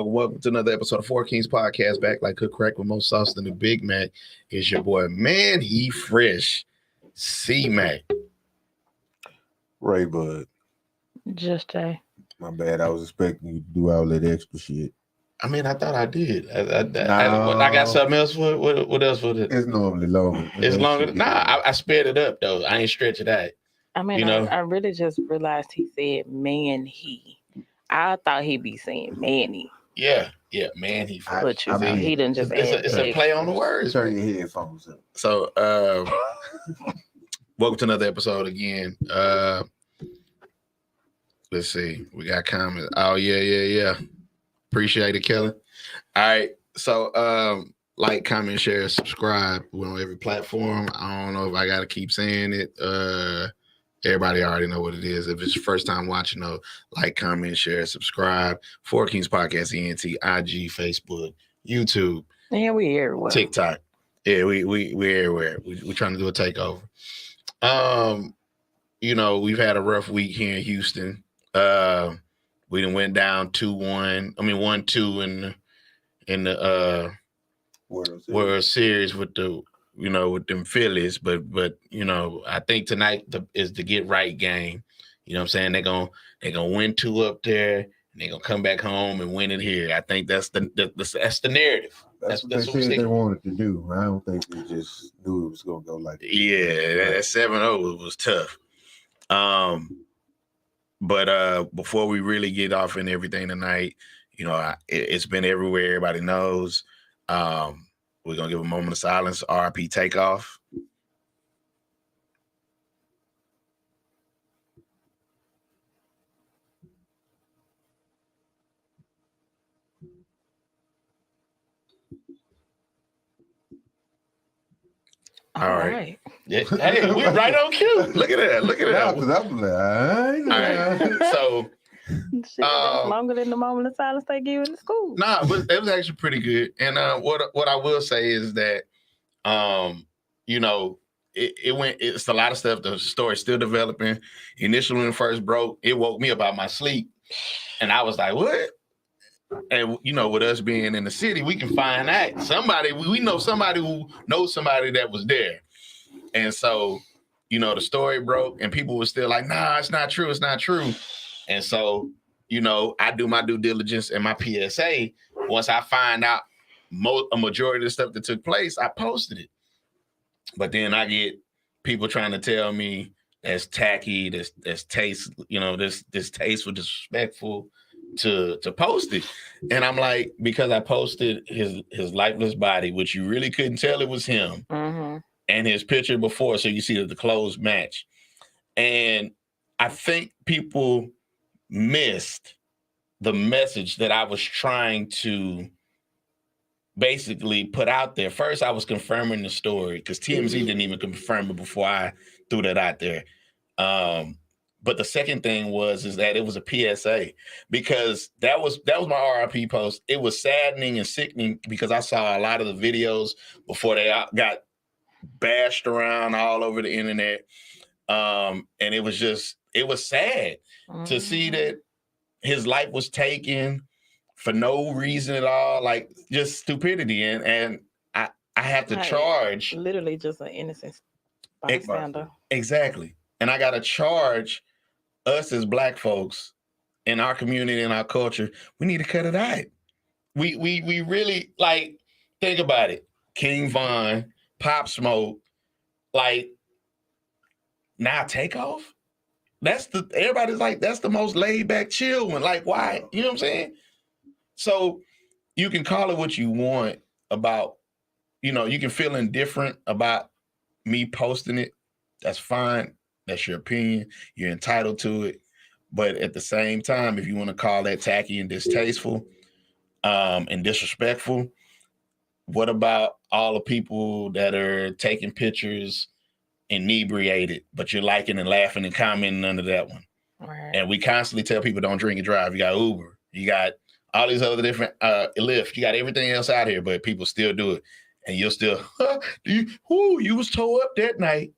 Welcome to another episode of Four Kings Podcast. Back like cook crack with more sauce than the Big Mac. It's your boy, man, he fresh. C-Mac. Ray Bud. Just Jay. My bad. I was expecting you to do all that extra shit. I mean, I thought I did. I got something else for it. What else for it? It's normally longer. It's longer. Nah, I sped it up though. I ain't stretch it out. I mean, I really just realized he said man he. I thought he'd be saying Manny. Yeah, man, he fresh. He didn't just it's a play on the words. Turn your headphones up. So, welcome to another episode again. Let's see. We got comments. Oh, yeah. Appreciate it, Kelly. All right. So, like, comment, share, subscribe. We're on every platform. I don't know if I got to keep saying it. Everybody already know what it is. If it's your first time watching, like, comment, share, subscribe. Four Kings Podcast, ENT, IG, Facebook, YouTube. Yeah, we everywhere. TikTok. Yeah, we everywhere. We're trying to do a takeover. We've had a rough week here in Houston. We done went down 2-1. 1-2 in the World Series with the with them Phillies, but I think tonight is the get right game. You know what I'm saying? They're gonna win 2 up there, and they're gonna come back home and win it here. I think that's the narrative. That's what they said they wanted to do. I don't think they just knew it was gonna go like that. Yeah, that 7-0 was tough. But before we really get off in everything tonight, it's been everywhere. Everybody knows. We're going to give a moment of silence. RIP Takeoff. All right. Yeah. Hey, we're right on cue. Look at that. All right. So, longer than the moment of silence they give in the school. Nah, but it was actually pretty good. And what I will say is that, it's a lot of stuff. The story's still developing. Initially, when it first broke, it woke me up out my sleep. And I was like, what? And, with us being in the city, we can find out. Somebody, we know somebody who knows somebody that was there. And so, the story broke and people were still like, nah, it's not true. It's not true. And so, I do my due diligence and my PSA. Once I find out a majority of the stuff that took place, I posted it. But then I get people trying to tell me that's tacky, that's taste, this tasteful, disrespectful to post it. And I'm like, because I posted his lifeless body, which you really couldn't tell it was him, and his picture before, so you see that the clothes match. And I think people missed the message that I was trying to basically put out there. First, I was confirming the story because TMZ didn't even confirm it before I threw that out there. But the second thing is that it was a PSA, because that was my RIP post. It was saddening and sickening because I saw a lot of the videos before they got bashed around all over the internet. And it was sad to see that his life was taken for no reason at all, like just stupidity. And I have to charge literally just an innocent bystander. Exactly. And I gotta charge us as Black folks in our community and our culture. We need to cut it out. We really, like, think about it. King Von, Pop Smoke, like, now Takeoff. Everybody's like, that's the most laid back, chill one. Like, why? You know what I'm saying? So you can call it what you want about, you can feel indifferent about me posting it. That's fine. That's your opinion. You're entitled to it. But at the same time, if you want to call that tacky and distasteful and disrespectful, what about all the people that are taking pictures inebriated, but you're liking and laughing and commenting under that one? Right. And we constantly tell people don't drink and drive. You got Uber. You got all these other different Lyft. You got everything else out here, but people still do it. And you'll still, you was towed up that night.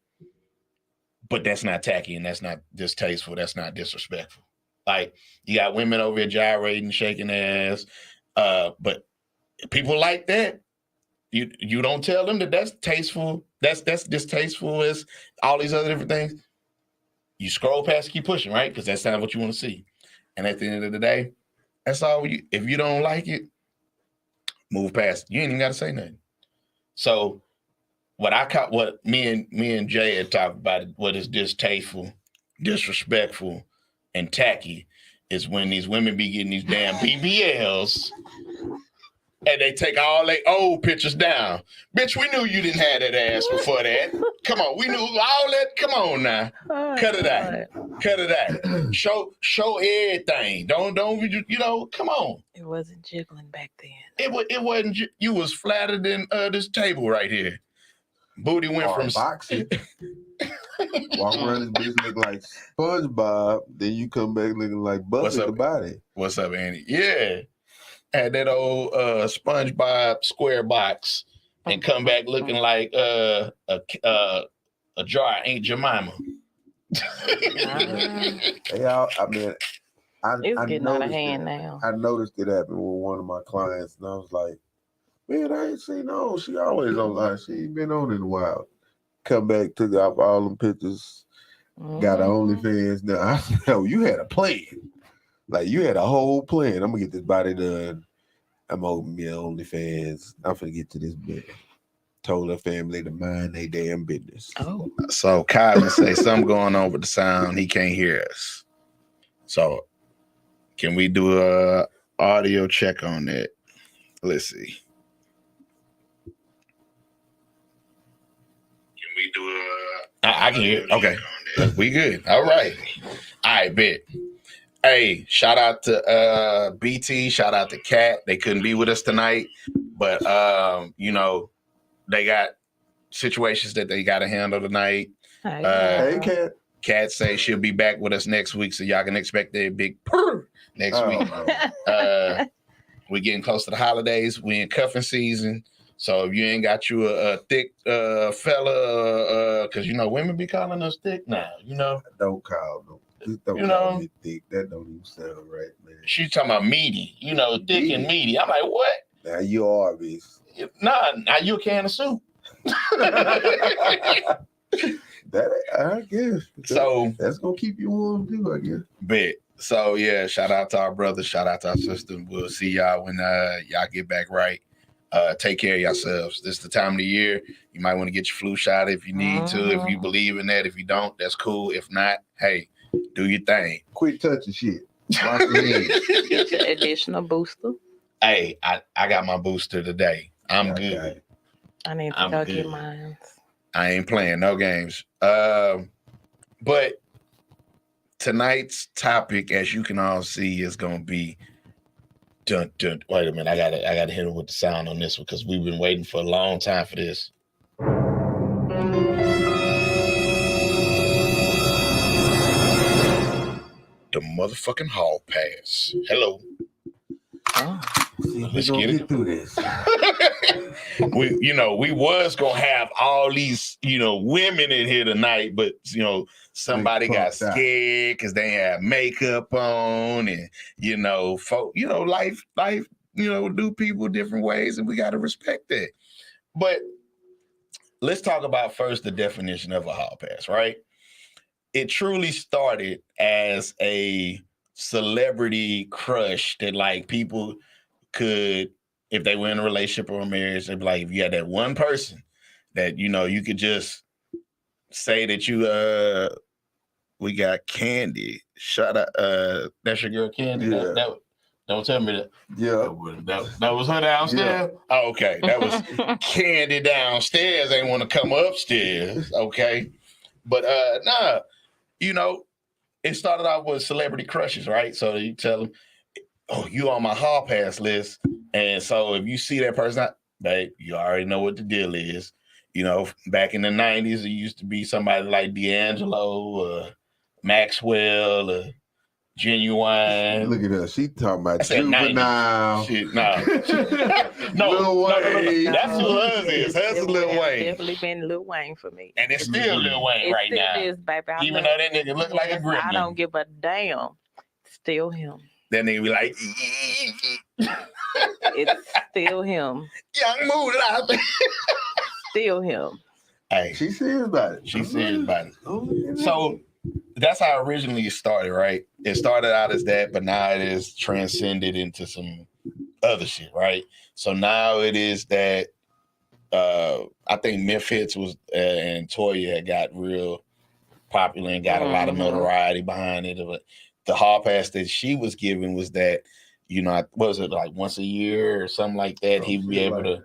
But that's not tacky and that's not distasteful. That's not disrespectful. Like, you got women over here gyrating, shaking their ass. But people like that, you don't tell them that that's tasteful. That's distasteful as all these other different things. You scroll past, keep pushing, right? Because that's not what you want to see. And at the end of the day, that's all. If you don't like it, move past. You ain't even got to say nothing. So what me and Jay had talked about, what is distasteful, disrespectful, and tacky is when these women be getting these damn BBLs and they take all their old pictures down. Bitch, we knew you didn't have that ass before that. Come on, we knew all that. Come on now. Cut it out. Cut it out. Show everything. Don't come on. It wasn't jiggling back then. It wasn't, you was flatter than this table right here. Booty went from boxing. Walk around this bitch look like SpongeBob, then you come back looking like Buster the Body. What's up, Andy? Yeah. Had that old SpongeBob square box and come back looking like a jar of Aunt Jemima. Yeah, I mean, it's getting out of hand now. I noticed it happen with one of my clients, and I was like, man, I ain't seen no. She always online. She ain't been on in a while. Come back, took off all them pictures, got her OnlyFans. Now, I know you had a plan. Like, you had a whole plan. I'm going to get this body done. I'm going to open me an OnlyFans. I'm going to get to this bed. Told her family to mind their damn business. Oh. So Kylan say something going on with the sound. He can't hear us. So can we do a audio check on that? Let's see. I can hear. Okay, we good. All right. Bet. Hey, shout out to BT. Shout out to Kat. They couldn't be with us tonight, but they got situations that they got to handle tonight. Hey, Kat. Kat say she'll be back with us next week, so y'all can expect a big purr next week. We're getting close to the holidays. We in cuffing season. So if you ain't got you a thick fella, because women be calling us thick now. Don't call them. Don't call me thick. That don't even sound right, man. She's talking about meaty. Thick and meaty. I'm like, what? Now you are, bitch. Nah, now you a can of soup. That I guess. So that's gonna keep you warm too, I guess. Bet. So yeah, shout out to our brother. Shout out to our sister. We'll see y'all when y'all get back right. Take care of yourselves. This is the time of the year. You might want to get your flu shot if you need to. If you believe in that. If you don't, that's cool. If not, hey, do your thing. Quit touching shit. Wash your hands. Get your additional booster. Hey, I got my booster today. I'm good. Okay. I need to go get mine. I ain't playing no games. But tonight's topic, as you can all see, is gonna be dun, dun. Wait a minute, I gotta hit him with the sound on this one because we've been waiting for a long time for this. The motherfucking hall pass. Hello. Oh. Let's get through this. we was gonna have all these, women in here tonight, but somebody got fucked out. scared because they had makeup on, and folk, life, do people different ways, and we gotta respect that. But let's talk about first the definition of a hall pass, right? It truly started as a celebrity crush that like people could, if they were in a relationship or a marriage, they'd be like, if you had that one person that you could just say that we got Candy. Shut up. That's your girl Candy. Yeah. Don't tell me that. Yeah. That was her downstairs. Yeah. Oh, okay, that was Candy downstairs. Ain't want to come upstairs. Okay, but nah, it started out with celebrity crushes, right? So you tell them, oh, you on my hall pass list. And so if you see that person, babe, you already know what the deal is. Back in the 90s, it used to be somebody like D'Angelo or Maxwell or Genuine. Look at her. She talking about I said 90s. Juvenile. Shit, no. Lil Wayne. That's who hers is. Hers is Lil Wayne. Definitely been Lil Wayne for me. And it's still Lil Wayne It right still now. is, baby. I Even love though that nigga look like a it. gremlin. I don't give a damn. Still him. That nigga be like, It's still him. young mood out there. Still him. Hey, She serious about it. she's serious about it. Oh, look at that. So that's how originally it started, right? It started out as that, but now it is transcended into some other shit, right? So now it is that I think Memphis was and Toya had got real popular and got a lot of notoriety behind it. But the hall pass that she was given was that, what was it, like once a year or something like that? He'd be able to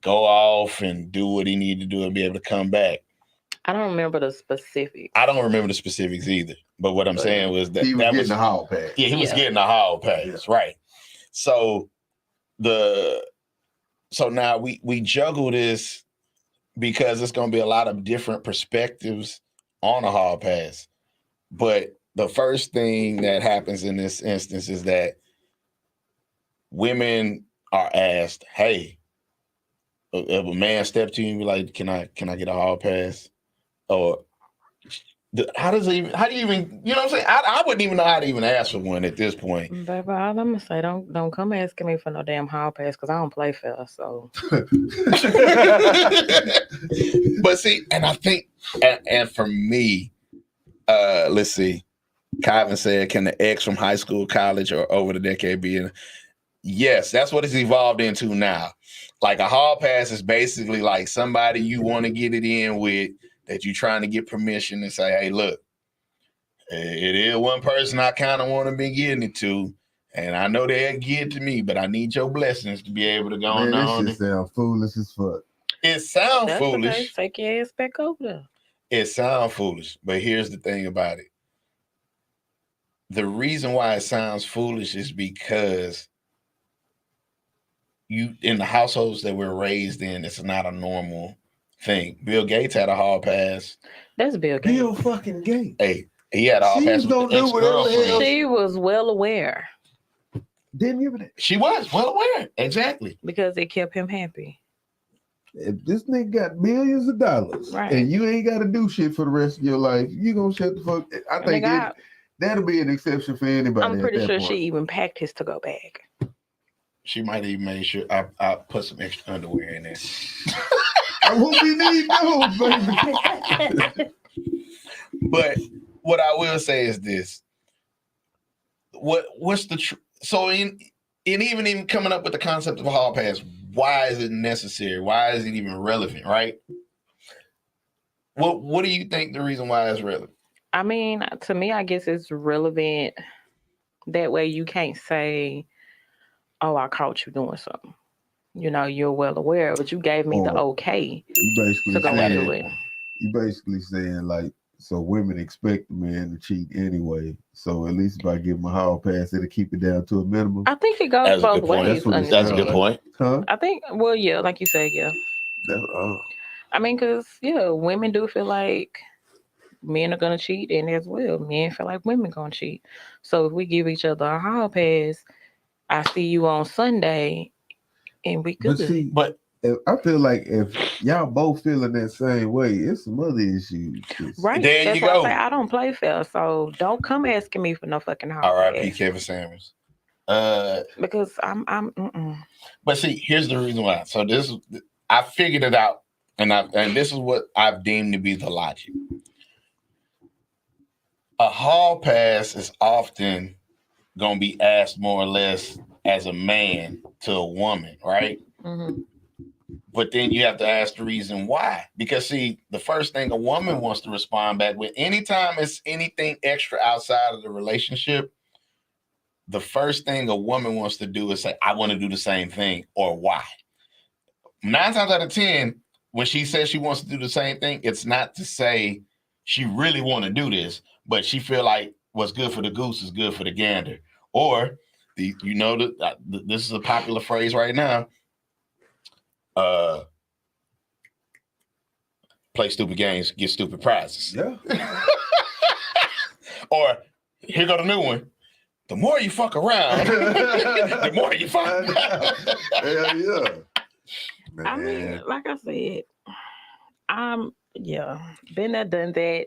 go off and do what he needed to do and be able to come back. I don't remember the specifics. I don't remember the specifics either. But what I'm saying was that he was getting the hall pass. Yeah, he was Yeah. getting a hall pass, right? So now we juggle this because it's going to be a lot of different perspectives on a hall pass. But the first thing that happens in this instance is that women are asked, "Hey, if a man steps to you and be like, can I get a hall pass?" Or how do you even, you know what I'm saying? I wouldn't even know how to even ask for one at this point. Baby, all I'm gonna say, don't come asking me for no damn hall pass because I don't play fair. So But see, and I think, and for me, let's see, Kyvan said, can the ex from high school, college, or over the decade be in? Yes, that's what it's evolved into now. Like a hall pass is basically like somebody you want to get it in with, that you're trying to get permission and say, hey, look, it is one person I kind of want to be getting it to, and I know they'll get it to me, but I need your blessings to be able to go Man, on. this shit sound foolish as fuck. It sounds that's foolish. okay. Take your ass back over there. It sounds foolish, but here's the thing about it. The reason why it sounds foolish is because in the households that we're raised in, it's not a normal thing. Bill Gates had a hall pass. That's Bill Gates. Bill fucking Gates. Hey, he had a hall She pass was gonna with the do whatever the hell- ex-girlfriend. She was well aware Didn't give it. She was well aware. Exactly. because it kept him happy. If this nigga got millions of dollars, Right. and you ain't got to do shit for the rest of your life, you gonna shut the fuck. I think Nigga, that'll be an exception for anybody. I'm at pretty that sure point. she even packed his to-go bag. She might have even made sure I put some extra underwear in there. What we need those, baby. But what I will say is this: what's the so in even coming up with the concept of a hall pass? Why is it necessary? Why is it even relevant? Right? What do you think the reason why it's relevant? I mean, to me, I guess it's relevant. That way you can't say, oh, I caught you doing something. You're well aware, but you gave me the okay You basically to go saying, into it. You basically saying like, so women expect the man to cheat anyway. So at least if I give him a hall pass, it'll keep it down to a minimum. I think it goes That's a both good point. ways. That's what it That's a good honestly. point. Huh? I think, well, yeah, like you said, yeah. I mean, because, yeah, women do feel like men are going to cheat, and as well, men feel like women going to cheat. So if we give each other a hall pass, I see you on Sunday, and we But good. see, But I feel like if y'all both feeling that same way, it's some other issues. Right. There That's you why go. I say I don't play fair. So don't come asking me for no fucking hall R.I.P. pass. Kevin Samuels. Because I'm But see, here's the reason why. So I figured it out, and this is what I've deemed to be the logic. A hall pass is often gonna be asked more or less as a man to a woman, right? mm-hmm. But then you have to ask the reason why. Because see, the first thing a woman wants to respond back with, anytime it's anything extra outside of the relationship, the first thing a woman wants to do is say, I want to do the same thing, or why. 9 times out of 10, when she says she wants to do the same thing, it's not to say she really want to do this, but she feel like what's good for the goose is good for the gander. Or, this is a popular phrase right now, play stupid games, get stupid prizes. Yeah. Or, here go the new one. The more you fuck around, the more you find out. Hell yeah. Man. I mean, like I said, been there, done that,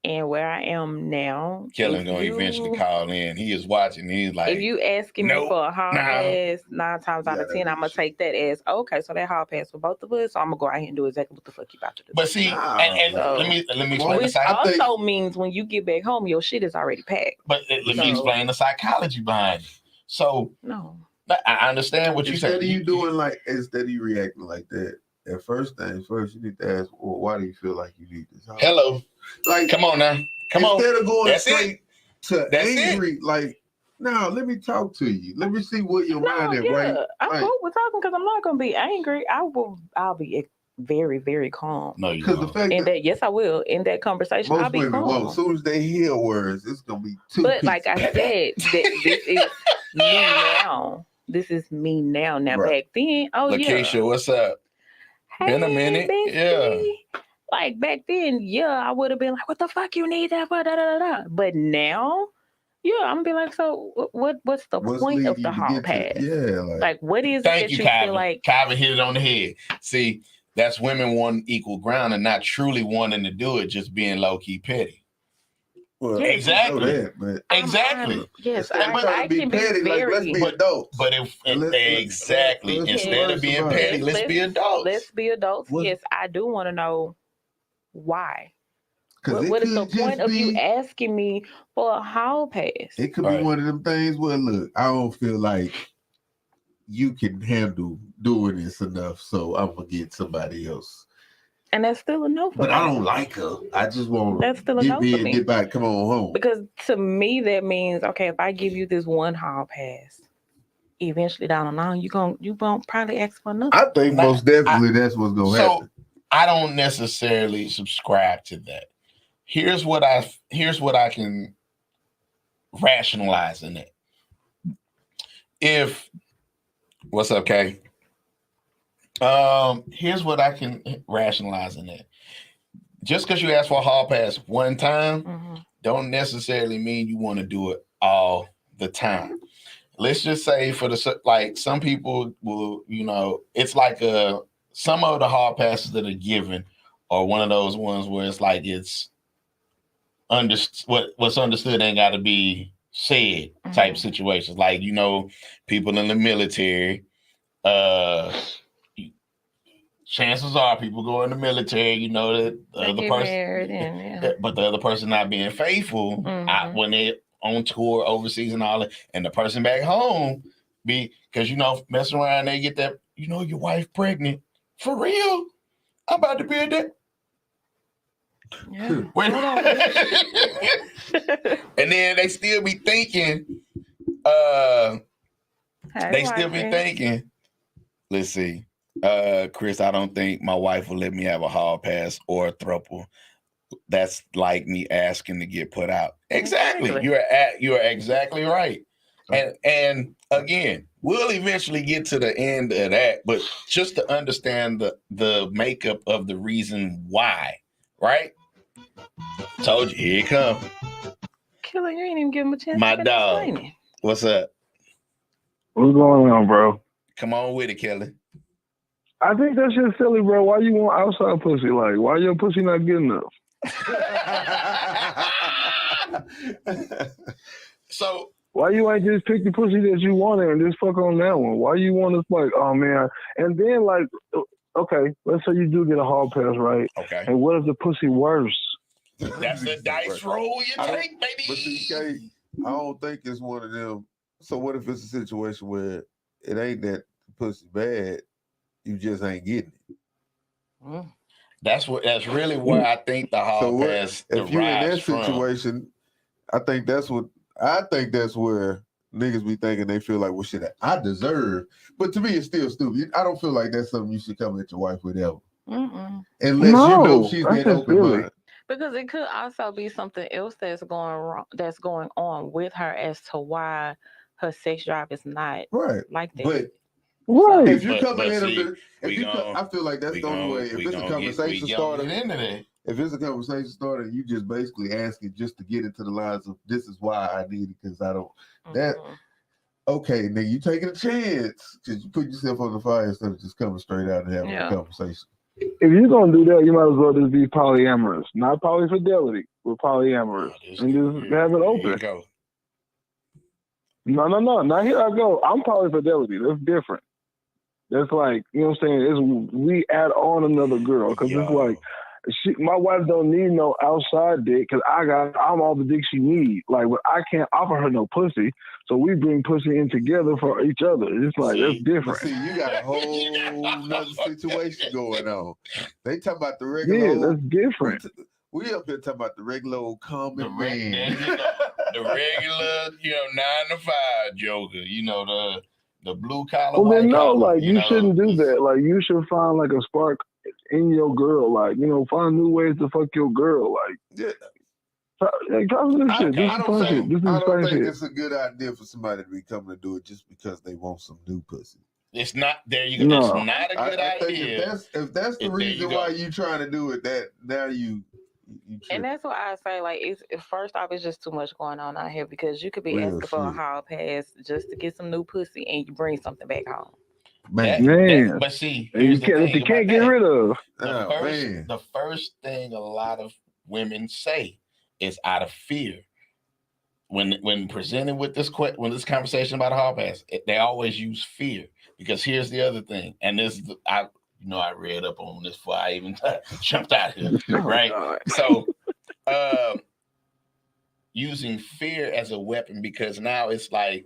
and where I am now. Kellen gonna eventually call in. He is watching. He's like, if you asking me for a hall pass, 9 times out of 10, I'm gonna take that as okay. So that hall pass for both of us. So I'm gonna go out here and do exactly what the fuck you about to do. But see, and let me explain. Which also means when you get back home, your shit is already packed. But let me explain the psychology behind it. So no, I understand what you said. Instead of you reacting like that, at first things first, you need to ask, well, why do you feel like you need this house? Hello. Like, come on now. Come on. Instead of going straight to angry, like, no, let me talk to you. Let me see what your mind is, right? I'm cool with talking because I'm not gonna be angry. I'll be very, very calm. No, you won't. The fact that yes, I will. In that conversation, I'll be calm. Well, as soon as they hear words, it's gonna be two. But like I said, this is me now. This is me now. Now back then, Lakeisha, what's up? Hey, been a minute. Bestie. Yeah. Like back then, I would have been like, "What the fuck you need that for?" Da, da, da, da. But now, I'm gonna be like, "So what's the point of the hall pass? Like what is it that you feel like?" Calvin hit it on the head. See, that's women wanting equal ground and not truly wanting to do it, just being low key petty. Well, exactly. Exactly. Yes, I can be petty. Like, let's be adults. But exactly. Instead of being petty, let's be adults. Let's be adults. Yes, I do want to know why. What is the point of you asking me for a hall pass? It could be one of them things where, look, I don't feel like you can handle doing this enough, so I'm gonna get somebody else. And that's still a no for me. But I don't like her. I just want that's still a no for me. Get back, come on home. Because to me, that means if I give you this one hall pass, eventually down the line, you won't probably ask for another. I think most definitely that's what's gonna happen. I don't necessarily subscribe to that. Here's what I can rationalize in it. What's up, Kay? Here's what I can rationalize in it. Just because you ask for a hall pass one time, don't necessarily mean you want to do it all the time. Let's just say some people will, it's like some of the hall passes that are given are one of those ones where it's like it's what's understood ain't got to be said type situations. Like, people in the military, chances are people go in the military, that the other person, but the other person not being faithful when they're on tour overseas and all that, and the person back home because messing around, they get that, your wife pregnant. For real? I'm about to be a dad. Yeah. And then they still be thinking, let's see. Chris, I don't think my wife will let me have a hall pass or a throuple. That's like me asking to get put out. Exactly. You're exactly right. And again, we'll eventually get to the end of that, but just to understand the makeup of the reason why, right? Told you, here it come. Killer, you ain't even give him a chance. My dog. What's up? What's going on, bro? Come on with it, Kelly. I think that shit's silly, bro. Why you want outside pussy? Like, why your pussy not good enough? So why you ain't just pick the pussy that you wanted and just fuck on that one? Why you want to like, oh man? And then like, okay, let's say you do get a hall pass, right? okay, And what if the pussy worse? that's the dice roll you take, baby. But see, Kate, I don't think it's one of them. So what if it's a situation where it ain't that pussy bad, you just ain't getting it? That's really where I think the hall pass if you in that from. situation, I think that's where niggas be thinking they feel like, well, shit, I deserve. But to me, it's still stupid. I don't feel like that's something you should come at your wife with ever. Mm-mm. Unless you know she's that open minded. Because it could also be something else that's going wrong, that's going on with her as to why her sex drive is not like that. But right. If you coming in, I feel like that's the only way. If it's a conversation starter, if it's a conversation starter, you just basically ask it just to get into the lines of this is why I need it because I don't. That okay, nigga, you taking a chance because you put yourself on the fire instead of just coming straight out and having a conversation. If you're gonna do that, you might as well just be polyamorous, not polyfidelity, but polyamorous, and just have it open. No, now here I go. I'm polyfidelity. That's different. That's like, you know what I'm saying? It's we add on another girl because it's like my wife don't need no outside dick because I'm all the dick she needs. Like, but I can't offer her no pussy, so we bring pussy in together for each other. It's like that's different. See, you got a whole nother situation going on. They talk about the regular. Yeah, that's different. We up here talking about the regular old common man. The regular, 9-to-5 joker. The blue collar. Well, then no, like you shouldn't do that. Like you should find like a spark in your girl. Like find new ways to fuck your girl. Like try this shit. This is I don't think it's a good idea for somebody to be coming to do it just because they want some new pussy. It's not there. You go. It's not a good idea. If that's the reason why you trying to do it, that now you and that's why I say, like, it's first off, it's just too much going on out here because you could be asking for a hall pass just to get some new pussy and you bring something back home. Man. But see, you can't get rid of. The first thing a lot of women say is out of fear. When presented with this conversation about a hall pass, they always use fear because here's the other thing, and this I read up on this before I even jumped out here, right? So, using fear as a weapon because now it's like,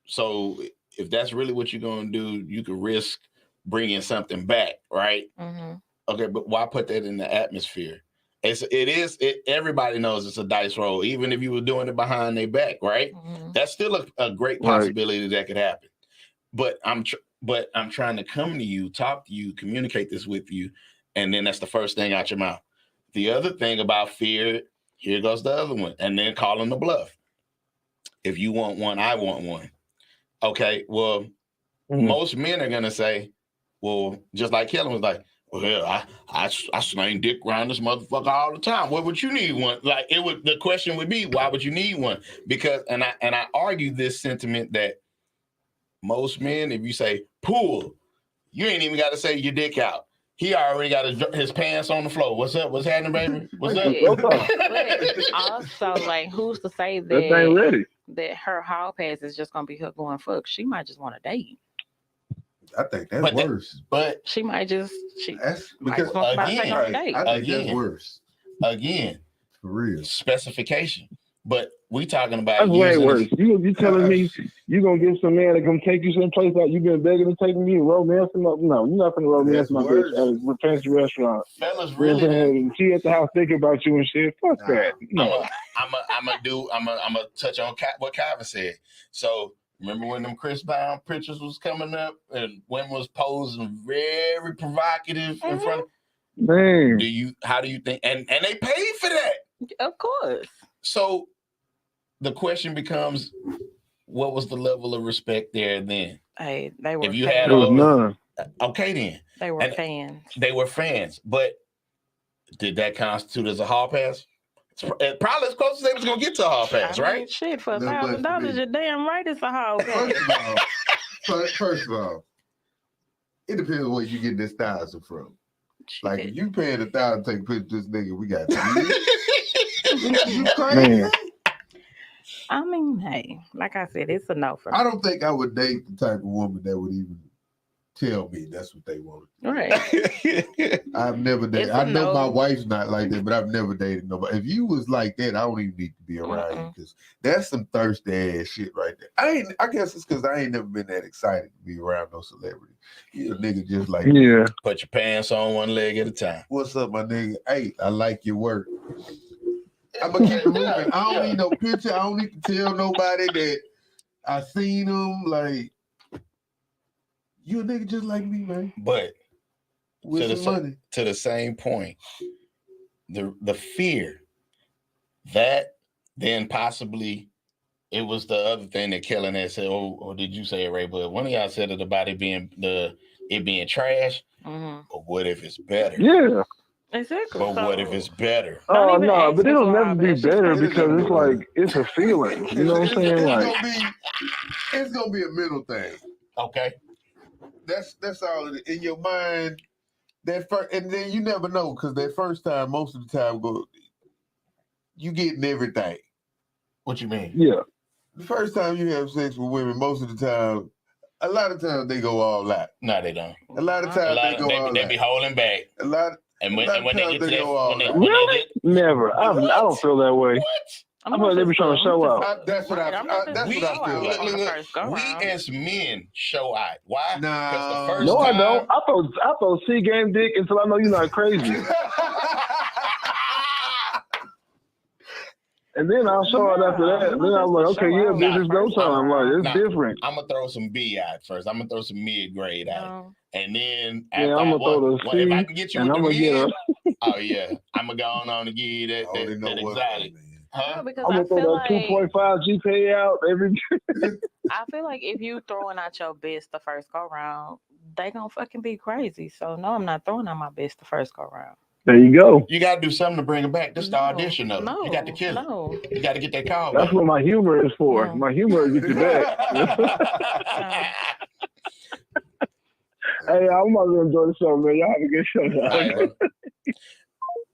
so if that's really what you're going to do, you could risk bringing something back, right? Mm-hmm. Okay, but why put that in the atmosphere? Everybody knows it's a dice roll, even if you were doing it behind their back, right? Mm-hmm. That's still a great possibility that could happen. But I'm trying to come to you, talk to you, communicate this with you, and then that's the first thing out your mouth. The other thing about fear, here goes the other one, and then calling the bluff. If you want one, I want one. Okay, well, most men are gonna say, well, just like Kellen was like, well, I slang dick around this motherfucker all the time. What would you need one? Like the question would be, why would you need one? Because and I argue this sentiment that most men, if you say pool, you ain't even got to say your dick out. He already got his pants on the floor. What's up? What's happening, baby? What's up? But also, like, who's to say that her hall pass is just gonna be her going fuck? She might just want to date. I think that's worse. But she might just that's because I think that's worse. Again, for real specification. But we talking about that's way worse. You telling me you gonna get some man to come take you someplace out you been begging to take me romance him up? No, you're not gonna romance my bitch at a fancy restaurant. Fellas, really? She at the house thinking about you and shit. Fuck that. No, I'm gonna touch on what Kyva said. So remember when them Chris Brown pictures was coming up and women was posing very provocative in front of man? How do you think? And they paid for that, of course. So the question becomes, what was the level of respect there then? Hey, they were. If you had none. Okay, then they were fans. They were fans, but did that constitute as a hall pass? It's probably as close as they was gonna get to a hall pass, right? Shit, for $1,000, you're damn right it's a hall pass. First of all, it depends on where you get this $1,000 from. Shit. Like if you paying $1,000 to take a picture of this nigga, we got you crazy. Man. I mean, hey, like I said, it's a no for me. I don't think I would date the type of woman that would even tell me that's what they want. Right. I've never dated. It's a I know my no. wife's not like that, but I've never dated nobody. If you was like that, I don't even need to be around you because that's some thirsty ass shit right there. I guess it's because I ain't never been that excited to be around no celebrity. You a nigga just like Yeah. Put your pants on one leg at a time. what's up, my nigga? Hey, I like your work. I'm gonna keep it moving. I don't need no picture. I don't need to tell nobody that I seen them. Like you a nigga just like me, man. But With some money. to the same point, the fear that then possibly it was the other thing that Kellen had said, or did you say it, Ray? But one of y'all said it about it being trash. Mm-hmm. But what if it's better? Yeah. Exactly. But what if it's better? Oh even no, ask but me it'll for never how be bad she better feels. because it's like it's a feeling. You know what I'm saying? Like It's gonna be a mental thing. Okay. That's all it is. In your mind. That first, and then you never know because that first time, most of the time, you getting everything. What you mean? Yeah. The first time you have sex with women, most of the time, a lot of times they go all out. No, they don't. A lot of times They be holding back. A lot. And when a lot they of get times to that, go all out. Really? Never. I don't feel that way. I feel like they be trying to show out. That's what I feel like. We as men show out. Why? Nah. Because the first No, time, I don't. I thought C game dick until I know you're not crazy. And then I'll show out after that. Then I'm like, okay, yeah, bitch, it's go time. Like, it's different. I'm gonna throw some B out first. I'm gonna throw some mid grade out, and then yeah, I'm gonna throw the C, if I can get you and with I'm the gonna get mid, her. oh yeah, I'm gonna go on and give you that exotic. Huh? Because I'm gonna throw that 2.5 GPA out every. I feel like if you throwing out your best the first go round, they gonna fucking be crazy. So no, I'm not throwing out my best the first go round. There you go. You got to do something to bring it back. This is the audition, though. You got to kill it. You got to get that call. That's back. what my humor is for. My humor is get you back. Hey, I'm about to enjoy the show, man. Y'all have a good show. Right,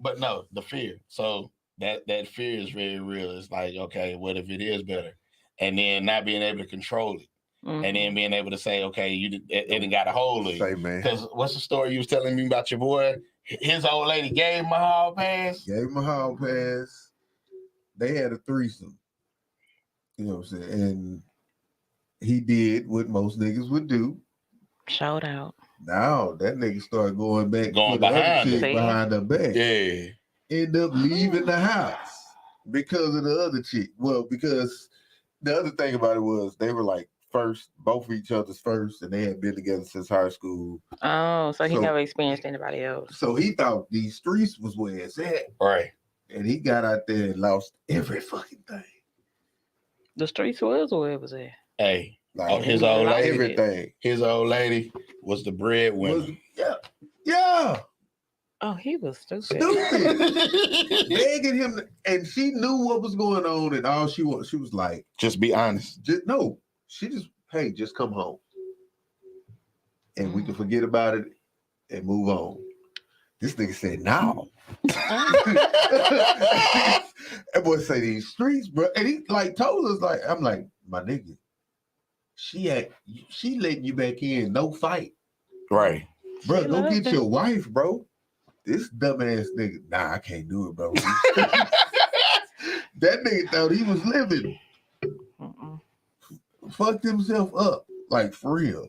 but no, the fear. So that fear is very real. It's like, okay, what if it is better? And then not being able to control it. Mm-hmm. And then being able to say, okay, it didn't got a hold of you. Because what's the story you was telling me about your boy? His old lady gave him a hall pass. Gave him a hall pass. They had a threesome. You know what I'm saying? And he did what most niggas would do. Shout out. Now that nigga started going back behind her back. Yeah. End up leaving the house because of the other chick. Well, because the other thing about it was they were like first, both of each other's first, and they had been together since high school. Oh, so he never experienced anybody else. So he thought these streets was where it's at. Right. And he got out there and lost every fucking thing. The streets was where it was at. Hey, his old lady. Everything. His old lady was the breadwinner. Yeah. Oh, he was stupid. Begging him, and she knew what was going on, and all she was like, just be honest. Just come home. And we can forget about it and move on. This nigga said, no. That boy say these streets, bro. And he like told us, like, I'm like, my nigga, she letting you back in, no fight. Right. Bro, go get your wife, bro. This dumbass nigga, nah, I can't do it, bro. That nigga thought he was living. Fucked himself up, like for real.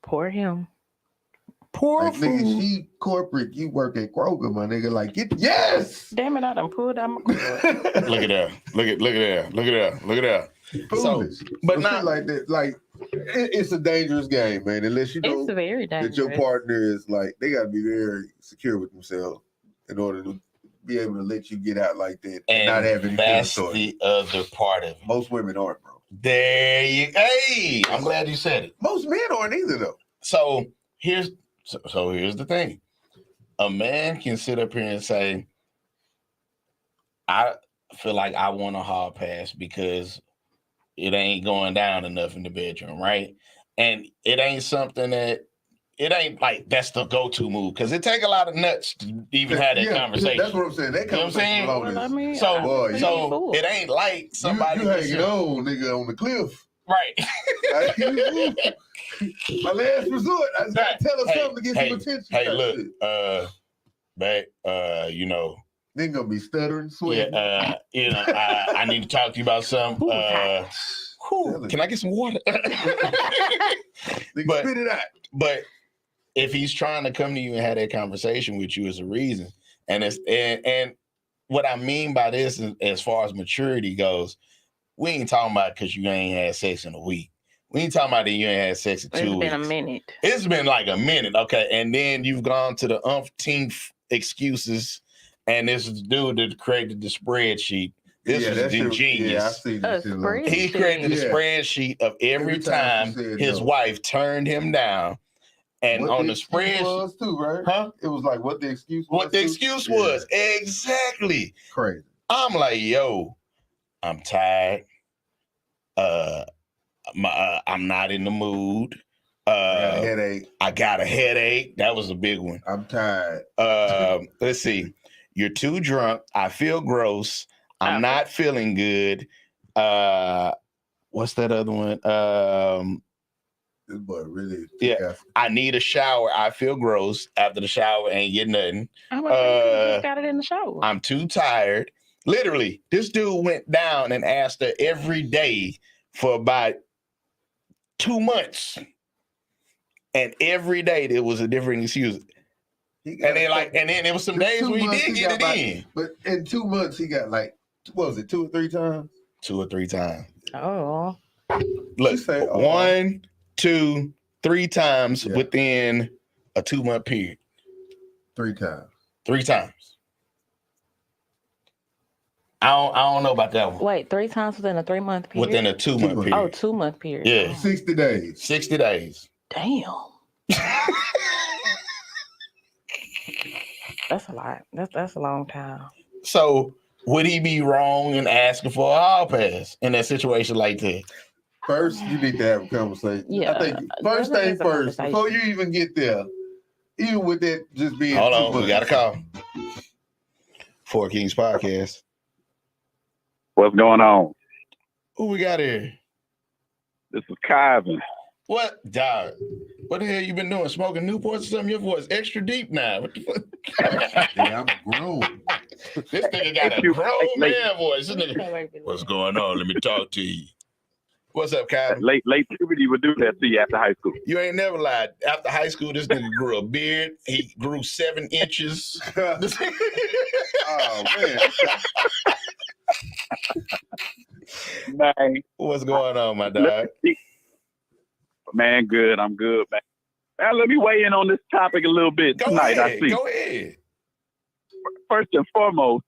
Poor him. Poor like, nigga, she corporate, you work at Kroger, my nigga. Like, yes! Damn it, I done pulled out my Look at that. Look at that. Foolish. But not like that. Like, it's a dangerous game, man. Unless you know it's very dangerous. That your partner is like, they gotta be very secure with themselves in order to be able to let you get out like that and not have any. That's the other part of it. Most women aren't, bro. Hey, I'm glad you said it. Most men aren't either, though. So here's the thing. A man can sit up here and say, I feel like I want a hall pass because it ain't going down enough in the bedroom, right? and it ain't something that it ain't like that's the go-to move because it take a lot of nuts to even have that conversation. That's what I'm saying. That You know what I'm saying? conversation Well, I mean, So, Boy, so it ain't like somebody you hanging on, nigga, on the cliff. right. My last resort. I gotta tell her something to get some attention. Hey, look, you know, they gonna be stuttering, sweating. yeah, you know, I need to talk to you about something. Can I get some water? But spit it out. But if he's trying to come to you and have that conversation with you, is a reason. And it's and what I mean by this, is, as far as maturity goes, we ain't talking about because you ain't had sex in a week. We ain't talking about that you ain't had sex in 2 weeks. It's been a minute. It's been like a minute, okay. And then you've gone to the umpteenth excuses, and this is the dude that created the spreadsheet. This is ingenious. Yeah, I see this shit. He created the spreadsheet of every time his wife turned him down. And what on the spreadsheet was too, right? Huh? It was like what the excuse was. What the excuse was. Exactly. Crazy. I'm like, yo, I'm tired. I'm not in the mood. I got a headache. That was a big one. I'm tired. Let's see. You're too drunk. I feel gross. I'm not feeling good. What's that other one? This boy really. Yeah. I need a shower. I feel gross. After the shower, ain't get nothing. I'm like, you just got it in the shower. I'm too tired. Literally, this dude went down and asked her every day for about 2 months. And every day there was a different excuse. And then there was some days where he did get it in. But in 2 months, he got like, what was it, 2 or 3 times? 2 or 3 times. Oh. Look, 1, 2, 3 times within a 2-month period. 3 times. 3 times. I don't know about that one. Wait, 3 times within a 3-month period? Within a 2-month period. Oh, 2-month period. Yeah. 60 days. 60 days. Damn. That's a lot. That's a long time. So would he be wrong in asking for a hall pass in a situation like that? First, you need to have a conversation. Yeah. I think first thing first, before you even get there, even with that just being. Hold on, we got a call. Four Kings Podcast. What's going on? Who we got here? This is Kyvan. What, dog? What the hell you been doing? Smoking Newports or something? Your voice extra deep now. What the fuck? Yeah, I'm grown. This nigga got a grown man voice. This nigga, what's going on? Let me talk to you. What's up, Kyle? Late puberty would do that to you after high school. You ain't never lied. After high school, this nigga grew a beard. He grew 7 inches. Oh, man. Man. What's going on, my dog? Man, good. I'm good, man. Now, let me weigh in on this topic a little bit tonight. I see. Go ahead. First and foremost,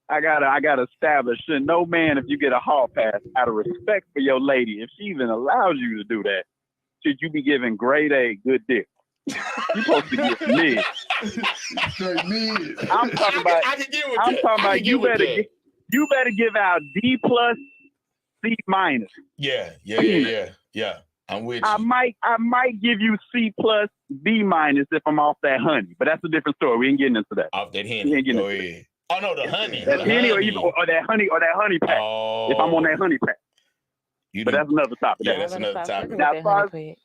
I gotta establish that no man, if you get a hall pass, out of respect for your lady, if she even allows you to do that, should you be giving grade A good dick? You supposed to get mid. Straight mid. I'm talking about. I can get with that. You better give out D+, C-. Yeah. I'm with you. I might give you C+, B- if I'm off that honey, but that's a different story. We ain't getting into that. Off that honey. Go ahead. Oh no, the honey. That honey or that honey pack. Oh, if I'm on that honey pack. But that's another topic. Yeah, that's another topic.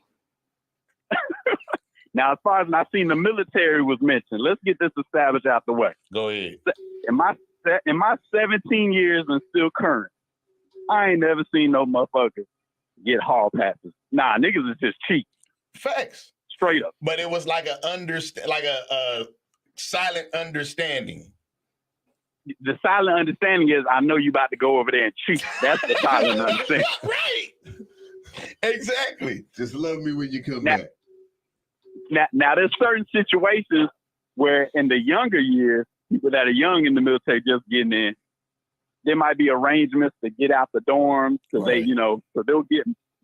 Now, as far as I seen the military was mentioned, let's get this established out the way. Go ahead. In my 17 years and still current, I ain't never seen no motherfuckers get hall passes. Nah, niggas is just cheap. Facts. Straight up. But it was like a silent understanding. The silent understanding is I know you about to go over there and cheat. That's the silent understanding. Right. Exactly. Just love me when you come back. Now, there's certain situations where in the younger years, people that are young in the military just getting in, there might be arrangements to get out the dorms because they,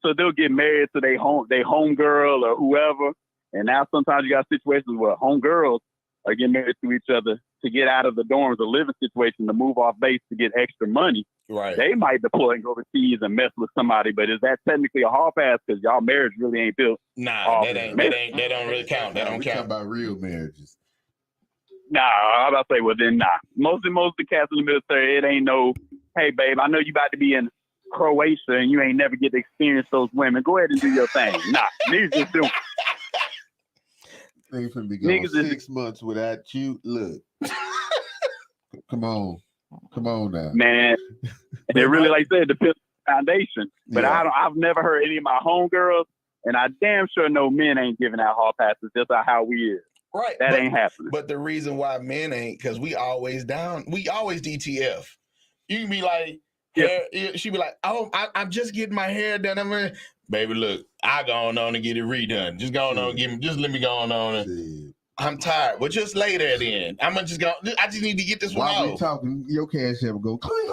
so they'll get married to their home girl or whoever. And now sometimes you got situations where home girls are getting married to each other to get out of the dorms, a living situation, to move off base to get extra money. Right. They might deploy and go overseas and mess with somebody, but is that technically a hall pass? Because y'all marriage really ain't built. Nah, that don't really count. That don't we count. talking about real marriages. Nah, I'm about to say, well then, nah. Most of the cats in the military, it ain't no, hey babe, I know you about to be in Croatia and you ain't never get to experience those women. Go ahead and do your thing. Nah, niggas just do. Niggas finna be gone 6 months without you. Look, come on now, Man. And it really, like I said, depends on the foundation. But I've never heard any of my homegirls, and I damn sure know men ain't giving out hall passes just how we is. Right. That ain't happening. But the reason why men ain't, because we always DTF. You can be like, she be like, oh, I'm just getting my hair done. I'm like, baby, look, I going on and get it redone. Just go on, just let me go on and I'm tired. Well, just lay there then. I just need to get this one While off. we talking, your cash app go cling.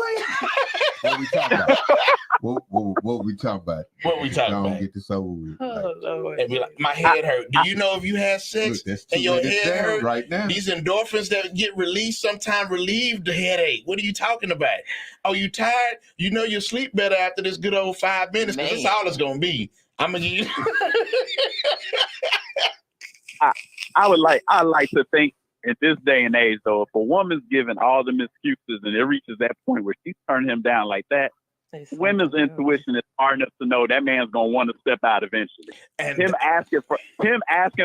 What we talking about? What we talking about? What we talking about? Don't get this over with. And be like, my head hurt. Do you know if you had sex and your head hurt right now? These endorphins that get released sometimes relieve the headache. What are you talking about? Oh, you tired? You know you'll sleep better after this good old 5 minutes because that's all it's gonna be. I'm gonna give you. I like to think in this day and age, though, if a woman's given all them excuses and it reaches that point where she's turning him down like that, women's intuition is hard enough to know that man's gonna want to step out eventually. And him asking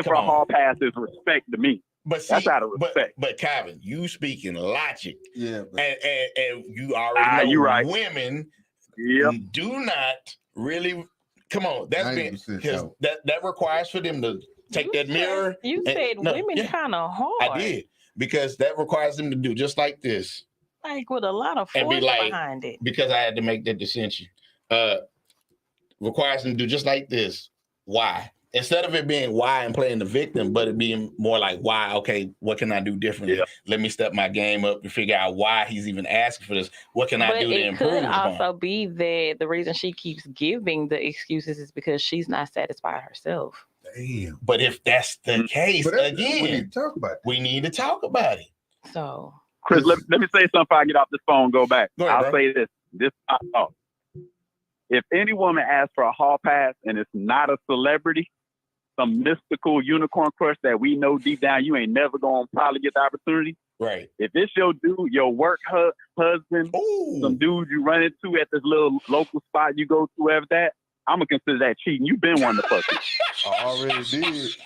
for a hall pass is respect to me. But see, that's out of respect. But Calvin, you speaking logic. Yeah. And you already know you're right. Women do not really come on. That's been because that requires for them to take that mirror. You said women kind of hard. I did, because that requires them to do just like this. Like with a lot of force behind it. Because I had to make that decision. Requires them to do just like this. Why? Instead of it being why and playing the victim, but it being more like why, okay, what can I do differently? Yeah. Let me step my game up to figure out why he's even asking for this. What can I do to improve? It could also be that the reason she keeps giving the excuses is because she's not satisfied herself. Damn. But if that's the case, again, we need to talk about it. So, Chris, let me say something before I get off this phone and go back. I'll say this. If any woman asks for a hall pass and it's not a celebrity, some mystical unicorn crush that we know deep down you ain't never going to probably get the opportunity. Right. If it's your dude, your work husband, some dude you run into at this little local spot you go to, wherever that, I'm going to consider that cheating. You've been one to fuck with. I already did.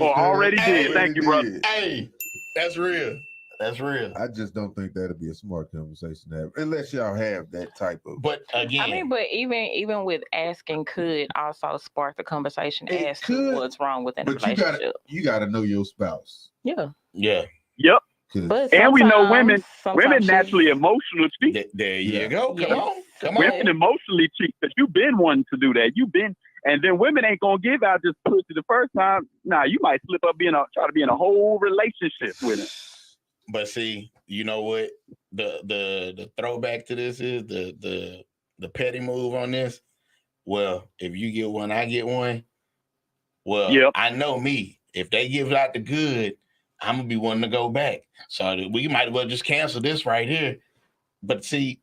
Already did. Thank you, brother. Hey, that's real. That's real. I just don't think that'd be a smart conversation to have, unless y'all have that type of. But again, but even with asking could also spark the conversation as to what's wrong with the relationship. You gotta know your spouse. Yeah. Yeah. Yep. And we know women naturally emotional cheat. There you go. Come on. Women emotionally cheat, because you've been wanting to do that. And then women ain't gonna give out just pussy the first time. Nah, you might slip up try to be in a whole relationship with it. But see, you know what? The throwback to this is the petty move on this. Well, if you get one, I get one. Well, I know me. If they give out the good, I'm gonna be wanting to go back. So we might as well just cancel this right here. But see,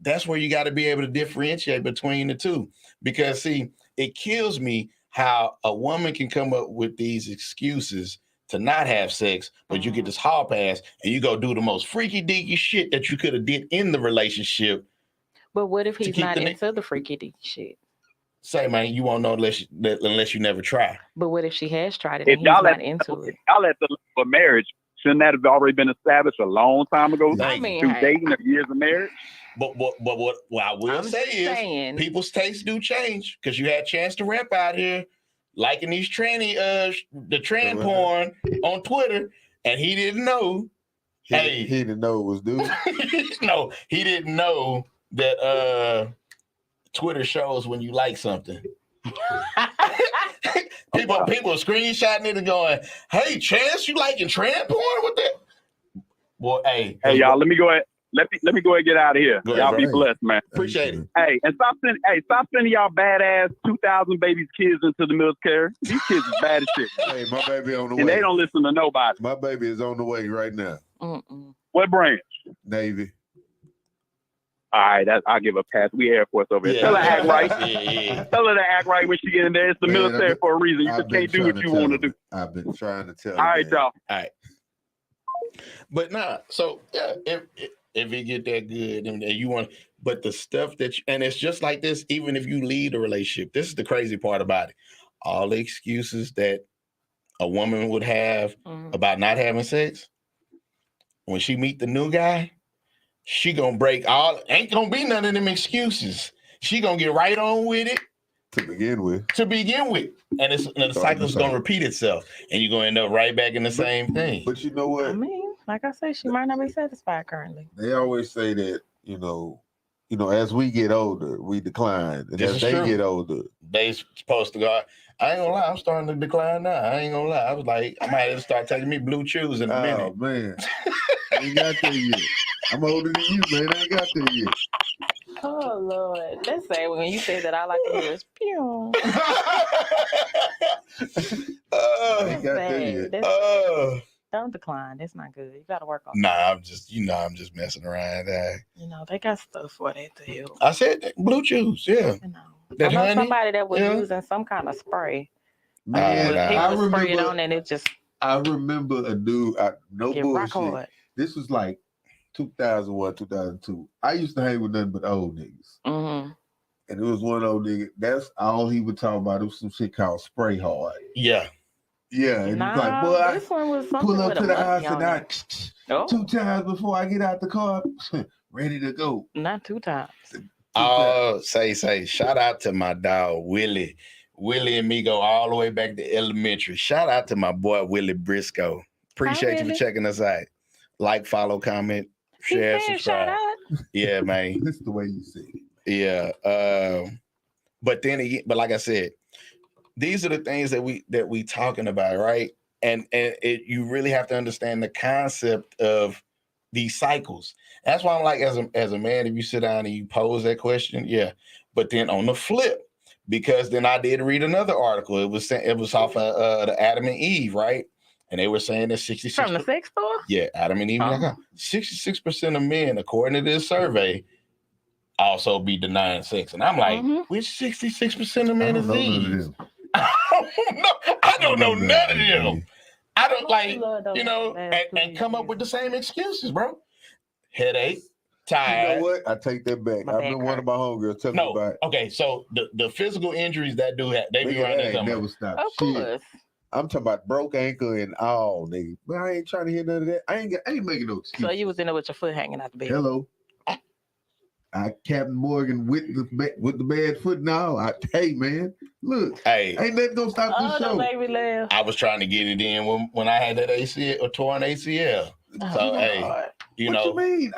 that's where you got to be able to differentiate between the two. Because see, it kills me how a woman can come up with these excuses to not have sex, but you get this hall pass and you go do the most freaky deaky shit that you could have did in the relationship. But what if he's not into the freaky deaky shit? Say, man, you won't know unless you never try. But what if she has tried it and he's not into it? Y'all at the level of marriage, shouldn't that have already been established a long time ago? I mean, through dating of years of marriage. But what I will say is people's tastes do change, because you had a chance to rep out here liking these tranny the trans porn on Twitter, and he didn't know. He didn't know it was dude. No, he didn't know that Twitter shows when you like something. People screenshotting it and going, "Hey, Chance, you liking trans porn with that?" Well, hey, y'all, let me go ahead. Let me go ahead and get out of here. Y'all be blessed, man. Appreciate it. Hey, and stop sending y'all badass 2,000 babies kids into the military. These kids is bad as shit. Hey, my baby on the way. And they don't listen to nobody. My baby is on the way right now. What branch? Navy. All right, I'll give a pass. We Air Force over here. Tell her to act right. Yeah. Tell her to act right when she get in there. It's the Man, military for a reason. You I've just been can't do trying what to you tell want to him. do. I've been trying to tell All right, him. y'all. All right. But nah, so yeah, if it get that good and you want, but the stuff and it's just like this, even if you lead a relationship, this is the crazy part about it. All the excuses that a woman would have about not having sex, when she meet the new guy, she gonna break ain't gonna be none of them excuses. She gonna get right on with it. To begin with. And the cycle's gonna repeat itself, and you're gonna end up right back in the same thing. But you know what? I mean, like I said, she might not be satisfied currently. They always say that, as we get older, we decline. And as they get older, they supposed to go. I ain't gonna lie, I'm starting to decline now. I ain't gonna lie. I was like, I might have to start taking me blue chews in a minute. Oh man. I ain't got there yet. I'm older than you, man. I ain't got there yet. Oh Lord. Let's say when you say that, I like to hear is pew. I ain't got there yet. Don't decline. That's not good. You gotta work on Nah, I'm just messing around. They got stuff for that to help. I said that, blue chews, yeah. I know somebody that was using some kind of spray. Man, I remember it on and it just. I remember a dude. No bullshit. Rock hard. This was like 2001, 2002. I used to hang with nothing but old niggas. Mm-hmm. And it was one old nigga. That's all he would talk about. It was some shit called spray hard. Yeah. Yeah. And it's like, boy, this one was pull up to the house and I 2 times before I get out the car, ready to go. Not 2 times. Oh, say, shout out to my dog, Willie. Willie and me go all the way back to elementary. Shout out to my boy, Willie Briscoe. Appreciate you for checking us out. Like, follow, comment, share, subscribe. Yeah, man. This is the way you see it. Yeah. But then again, like I said, these are the things that we talking about, right? And you really have to understand the concept of these cycles. That's why I'm like, as a man, if you sit down and you pose that question, yeah. But then on the flip, because then I did read another article. It was off of the Adam and Eve, right? And they were saying that 66% from the sex store. Yeah, Adam and Eve. 66% of men, according to this survey, also be denying sex. And I'm like, which 66% of men is these? I don't know none of them. I don't and come up with the same excuses, bro. Headache, tired. You know what? I take that back. I remember one of my homegirls telling me about it. Okay, so the physical injuries that do have, they be around there. Never stop. Of course. I'm talking about broke ankle and all, nigga. But I ain't trying to hear none of that. I ain't making no excuse. So you was in there with your foot hanging out the bed. Hello. Captain Morgan with the bad foot and all. Hey man, look. Hey, ain't nothing gonna stop this show. Make me laugh. I was trying to get it in when I had that ACL or torn ACL. So hey, what you mean?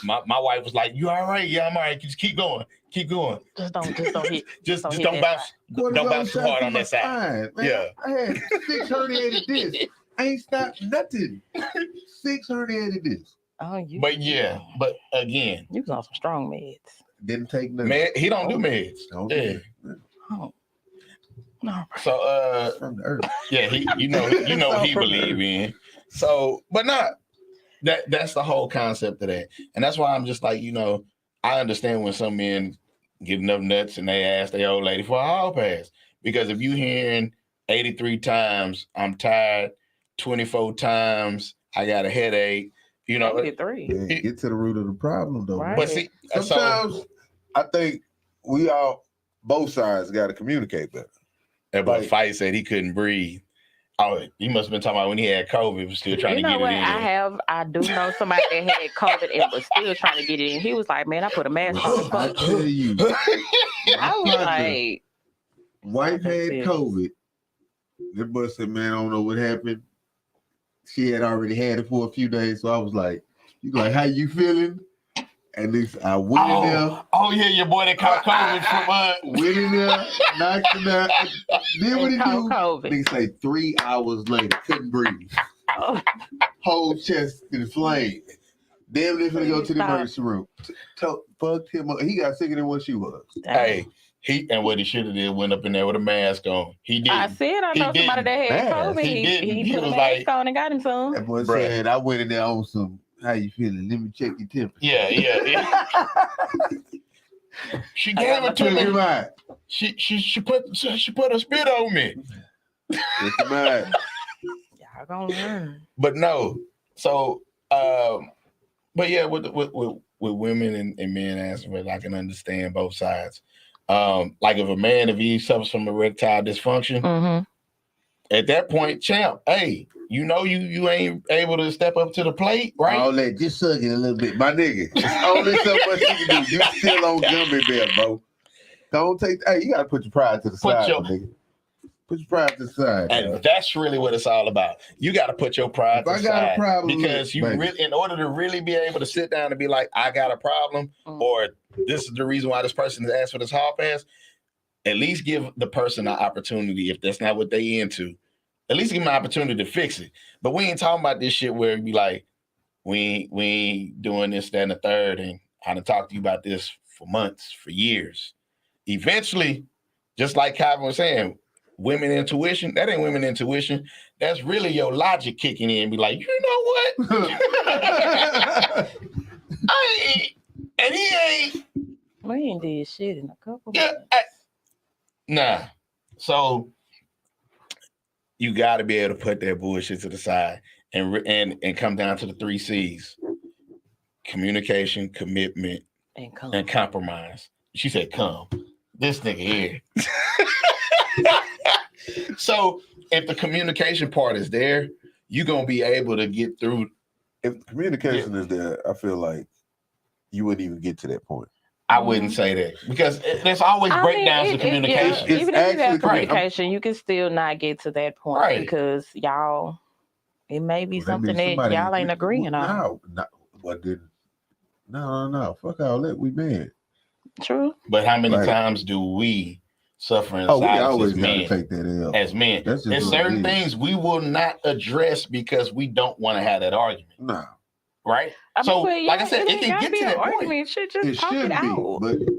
My wife was like, "You all right? Yeah, I'm all right. Just keep going. Keep going. Just don't hit. just don't bounce. Don't bounce too hard on that side. Yeah. I had 6 herniated discs. I ain't stopped nothing. 6 herniated discs. Oh, you. But again, you was on some strong meds. Didn't take nothing. Man, he don't do meds. Okay. Oh. No. So from the earth. Yeah, you know what he believe in. So, but not that's the whole concept of that. And that's why I'm just like, I understand when some men get enough nuts and they ask their old lady for a hall pass. Because if you hearing 83 times, I'm tired, 24 times, I got a headache, 83. Yeah, get to the root of the problem though. Right. But see, sometimes I think both sides got to communicate better. That boy Fight said he couldn't breathe. Oh, he must have been talking about when he had COVID, he was still trying to get it in. I do know somebody that had COVID and was still trying to get it in. He was like, man, I put a mask on. I tell you. I was like, wife had COVID. That boy said, man, I don't know what happened. She had already had it for a few days. So I was like, how you feeling? And I went in there. Oh, yeah, your boy that caught COVID from went in there, knocked him out. Then what he do? COVID. They say 3 hours later, couldn't breathe. Oh. Whole chest inflamed. Damn, they're gonna go to the emergency room. Fucked him up. He got sicker than what she was. Hey, what he should have did went up in there with a mask on. He did. I said I know somebody that had COVID. He put a mask on and got him some. That boy said I went in there on some How you feeling? Let me check your temperature. Yeah. She gave it to me. Right. She put a spit on me. It's mine. Y'all gonna learn. But no. So but yeah, with women and men asking, I can understand both sides. Like if he suffers from erectile dysfunction, Mm-hmm. at that point, champ, hey, you ain't able to step up to the plate, right? All that, just suck it a little bit. My nigga, it's only so much you can do. You still on gummy bear, bro. Don't take, hey, you got to put your pride to the side, my nigga. Put your pride to the side. And bro. that's really what it's all about. You got to put your pride to the side. Because in order to really be able to sit down and be like, I got a problem, or this is the reason why this person has asked for this hall pass, at least give the person an opportunity, if that's not what they into, at least give them an opportunity to fix it. But we ain't talking about this shit where it be like, we ain't doing this, that, and the third, and I done talked to you about this for months, for years. Eventually, just like Calvin was saying, women intuition, that ain't women intuition. That's really your logic kicking in and be like, you know what? He ain't. We ain't did shit in a couple months. Nah. So you got to be able to put that bullshit to the side and come down to the 3 C's: communication, commitment, and compromise. She said, "Come." This nigga here. So if the communication part is there, you're gonna be able to get through. If communication is there, I feel like you wouldn't even get to that point. I wouldn't say that, because there's always breakdowns in communication. Even if you have communication, you can still not get to that point because y'all, it may be something that y'all ain't agreeing on. No. Fuck all that. We men. True. But how many times do we suffer in silence? We always as men? Take that L. As men, there's certain things we will not address because we don't want to have that argument. No. Right? So, like I said, it can get to that point. It should be,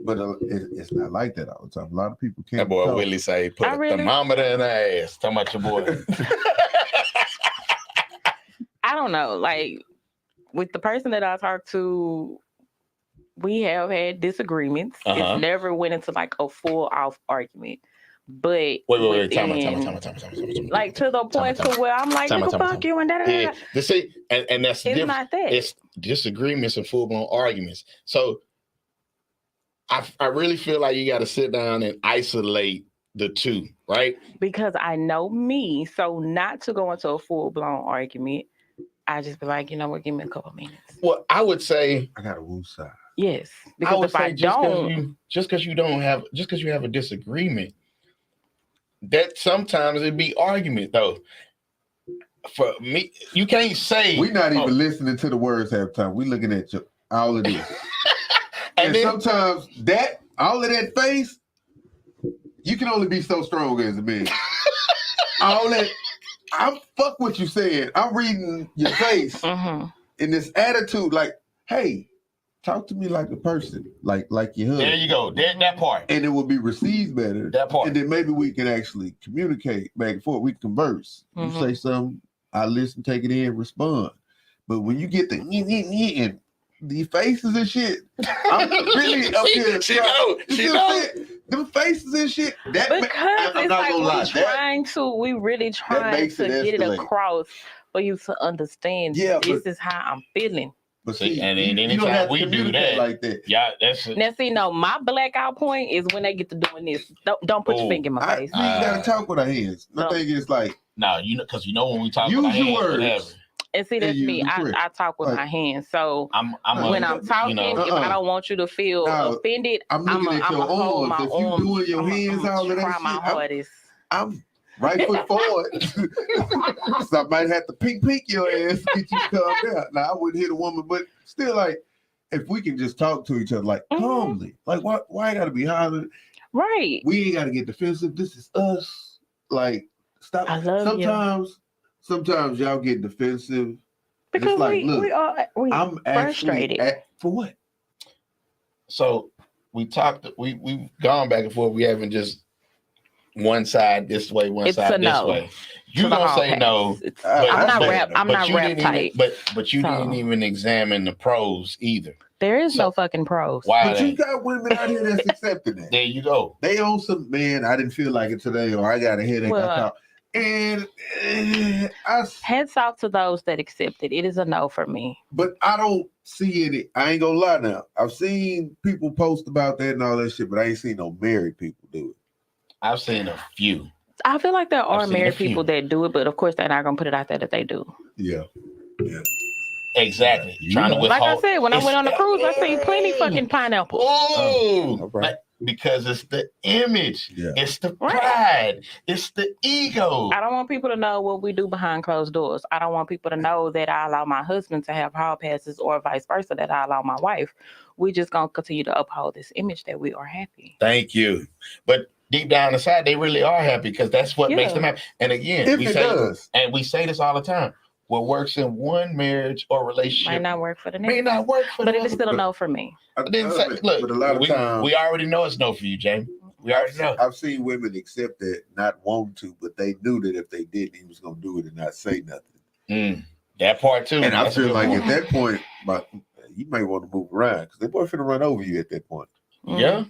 but it's not like that all the time. A lot of people can't. That boy Willie say, put a thermometer in the ass. Talking about your boy. I don't know. Like, with the person that I talked to, we have had disagreements. It's never went into like a full off argument. But wait, time. Like to the point to where I'm like, fuck you and that. Yeah, and that's it's not that. It's disagreements and full blown arguments. So I really feel like you got to sit down and isolate the two, right? Because I know me, so not to go into a full blown argument, I just be like, you know what, give me a couple minutes. Well, I would say I got a woo side. Yes, because if I don't, just because you have a disagreement, that sometimes it'd be argument though. For me, you can't say we're not even listening to the words half the time. We looking at all of this, and then, sometimes all of that face, you can only be so strong as a man. All that, I'm fuck what you said. I'm reading your face in this attitude, like, hey. Talk to me like a person, like your husband. There you go. That part. And it will be received better. That part. And then maybe we can actually communicate back and forth. We can converse. You say something, I listen, take it in, respond. But when you get the and the faces and shit, I'm really up here. She know. Them faces and shit. We really trying to get it across for you to understand. Yeah, this is how I'm feeling. But see, and then anytime we do that, like that, yeah, that's it. Now see, no, my blackout point is when they get to doing this. Don't put your finger in my face. You gotta talk with our hands. My thing is like, no, because when we talk with our hands, words. And see, that's me. I talk with my hands. So when I'm talking, if I don't want you to feel offended, I'm gonna hold my arms. If you doing your hands all of that shit, my hardest. I'm right foot forward. So I might have to peek your ass to get you to calm down. Now I wouldn't hit a woman, but still, like, if we can just talk to each other like calmly, like why gotta be hollering? Right. We ain't gotta get defensive. This is us. Like, stop. I love sometimes y'all get defensive. Because it's like, I'm frustrated. For what? So we've gone back and forth. We haven't just one side this way, one side this way. You to the gonna hall say pass. no? I'm not but- rap. I'm but not you rap didn't type. Even, but you So- didn't even examine the pros either. There is So- no fucking pros. Why? But you got women out here that's accepting that. There you go. They own some man. I didn't feel like it today, or I got a headache. Well, I called. And Heads off to those that accept it. It is a no for me. but I don't see any. I ain't gonna lie now. I've seen people post about that and all that shit, but I ain't seen no married people do it. I've seen a few. I feel like there I've are seen a married few. people that do it, but of course they're not gonna put it out there that they do. Yeah. Exactly. You Trying know. to Like I withhold. said, when I went on the It's- cruise, I seen plenty fucking pineapples. Oh, all right. because it's the image, Yeah. it's the Right. pride, it's the ego. I don't want people to know what we do behind closed doors. I don't want people to know that I allow my husband to have hall passes or vice versa, that I allow my wife. We just gonna continue to uphold this image that we are happy. Thank you. But deep down inside, they really are happy because that's what makes Yeah. them happy. And again, If we it say, does, and we say this all the time. What works in one marriage or relationship Might not work for the may next, not work for but the it is other. still a no for me. I Didn't love say, it, look, but a lot of times we already know it's no for you, Jamie. We already know. I've seen women accept that, not want to, but they knew that if they didn't, he was gonna do it and not say nothing. That part too. And I That's a feel good like point. at that point, you may want to move around because they boy finna run over you at that point. Yeah.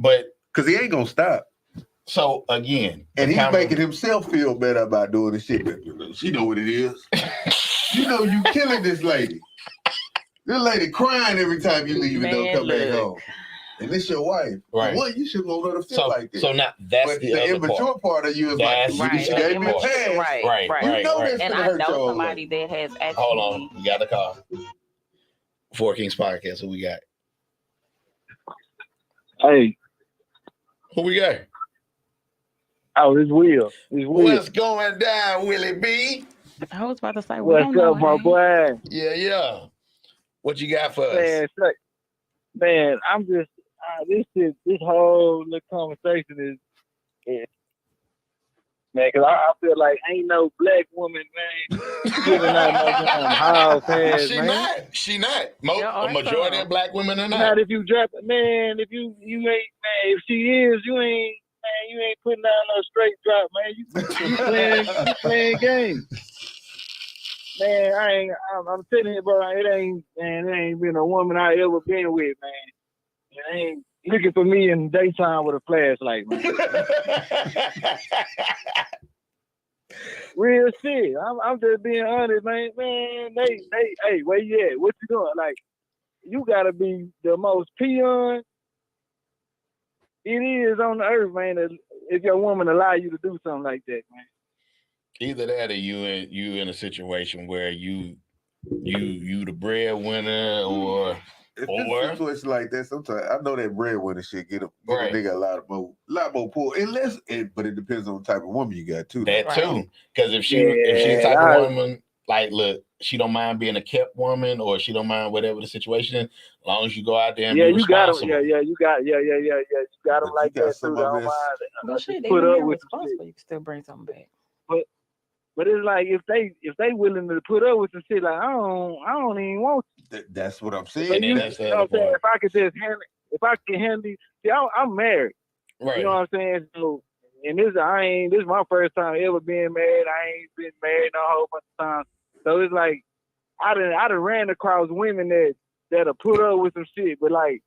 But Because he ain't gonna stop. so again, And the he's making himself feel better about doing the shit. She know what it is. You know you killing this lady. This lady crying every time you leave and don't Man, come back look. home. And this your wife. Right. One, you should want her to feel so like this. so now that's But the the other immature part of you is That's like, Right. she the gave me a other part. pass. Right. Right. You know right. that's And gonna I hurt know your old somebody lady. that has actually. Hold on, we got a call. Four Kings podcast. Who we got? Hey, Who we got? oh, this Will. This Will. What's going down, Willie B? I was about to say, we What's don't know. up, my hey. boy? Yeah. What you got for us? Man, man, I'm just this whole little conversation is man, because I feel like ain't no black woman, man, giving out no damn hall pass, She man. not. She not. Yeah, A majority so. of black women are Not not. if you drop it, man. If you ain't, man, if she is, you ain't putting down no straight drop, man. You playing games. Man, I'm telling you, bro, it ain't been a woman I ever been with, man. It ain't looking for me in the daytime with a flashlight, man. Real shit. I'm just being honest, man. Man, they, hey, where you at? What you doing? Like, you gotta be the most peon it is on the earth, man. If your woman allow you to do something like that, man. Either that or you in a situation where you the breadwinner or If Or- it's a situation like that, sometimes I know that breadwinner shit get a Right. nigga a lot more pull. But it depends on the type of woman you got too. that Right. too. Because if she's the type Yeah, of woman, like, look, she don't mind being a kept woman, or she don't mind whatever the situation is, as long as you go out there and Yeah, be you got them. responsible. You got them But you like got that some too. of Don't this- mind. Well, shit, Put even up you're with some responsible. You can still bring something back. But it's like if they willing to put up with some shit, like I don't even want That's what I'm to. saying. And then You that's the know what I'm other saying? part. If I could just handle, if I can handle, see, I'm married. Right. You know what I'm saying? So, and this is my first time ever being married. I ain't been married no whole bunch of times. So it's like I done ran across women that'll put up with some shit, but like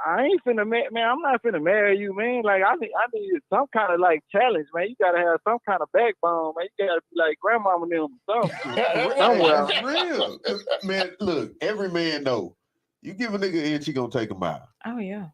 I ain't finna man. I'm not finna marry you, man. Like I need some kind of like challenge, man. You gotta have some kind of backbone, man. You gotta be like grandmama and them or something. Somewhere. That's real. 'Cause, man, look, every man know. You give a nigga an inch, he gonna take a mile. Oh yeah.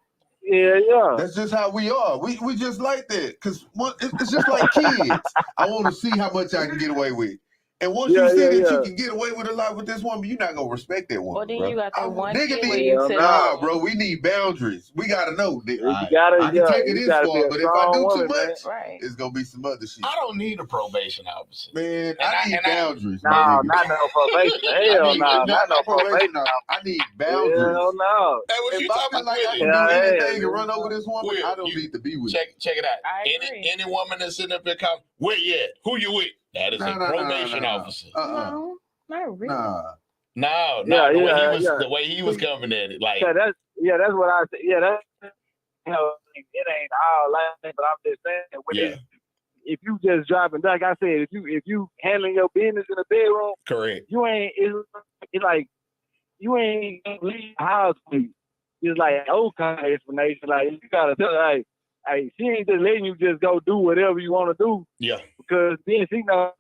Yeah. That's just how we are. We just like that. Cause it's just like kids. I want to see how much I can get away with. And once you see that you can get away with a lot with this woman, you're not gonna respect that woman. Well, then bro. you got that one nigga kid where need, you Hell tell nah, bro. We need boundaries. We gotta know. You I gotta, can take it you this gotta far, be a but if I strong do woman, too man. much, right. it's gonna be some other shit. I don't need a probation officer. Man, And I- I need boundaries. No, my nigga. not no probation. I Hell need- no, not no probation. no. I need boundaries. Hell no. Hey, what you If I talking feel about? like I Willie? can Yeah, do yeah, anything to yeah. run over this woman, Will, I don't you- need to be with. Check it out. I agree. Any woman that's sitting up there coming, where you at? Who you with? That is a probation officer. No, not really. No, Yeah, the way he was coming at it, like That's what I said. Yeah, that's it ain't all like that, but I'm just saying when if you just dropping, like I said, if you handling your business in the bedroom, Correct. you ain't. It's like you ain't gonna leave the house with you. It's like old kind of explanation. Like you gotta tell her, hey, she ain't just letting you just go do whatever you want to do. Yeah. Because then she knows.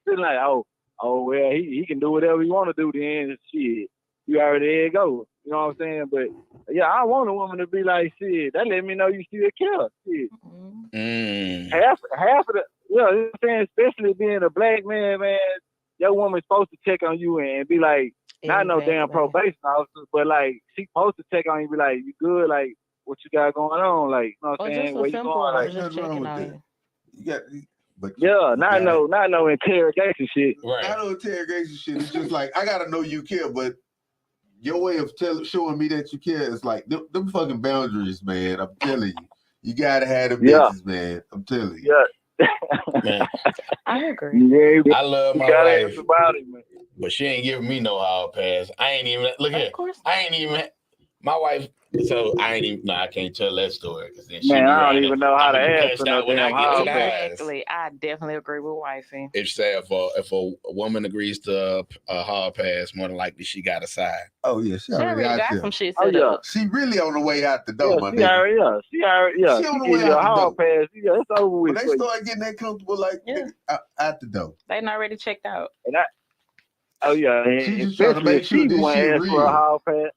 It's like, oh well, he can do whatever he want to do. Then shit, you already there you go. You know what I'm saying? But yeah, I want a woman to be like, shit, that let me know you still care. Shit. Half of the, you know what I'm saying, especially being a black man, your woman's supposed to check on you and be like, not no damn probation officer, but like she supposed to check on you and be like, you good? Like, what you got going on? Like, you know what I'm saying? Where you going? Like, just checking on you. You got, but yeah, not no interrogation shit. Right. Not no interrogation shit. It's just like I gotta know you care, but your way of showing me that you care is like them fucking boundaries, man. I'm telling you, you gotta have them bitches, man. I'm telling you. Yeah. Man, I agree. I love my wife, but she ain't giving me no hall pass. I ain't even look here. I ain't even my wife. So I ain't even. No, I can't tell that story because then she. Man, I don't even know how to answer no damn hall pass. Exactly, I definitely agree with wifey. It's sad if a woman agrees to a hall pass, more than likely she got a side. Oh yeah, she already got some shit set up. She really on the way out the door, my nigga. She on the way out the door. Pass. Yeah, it's over with. When they start getting that comfortable, like out the door, they not already checked out. She just trying to make sure this shit real. For a hall pass.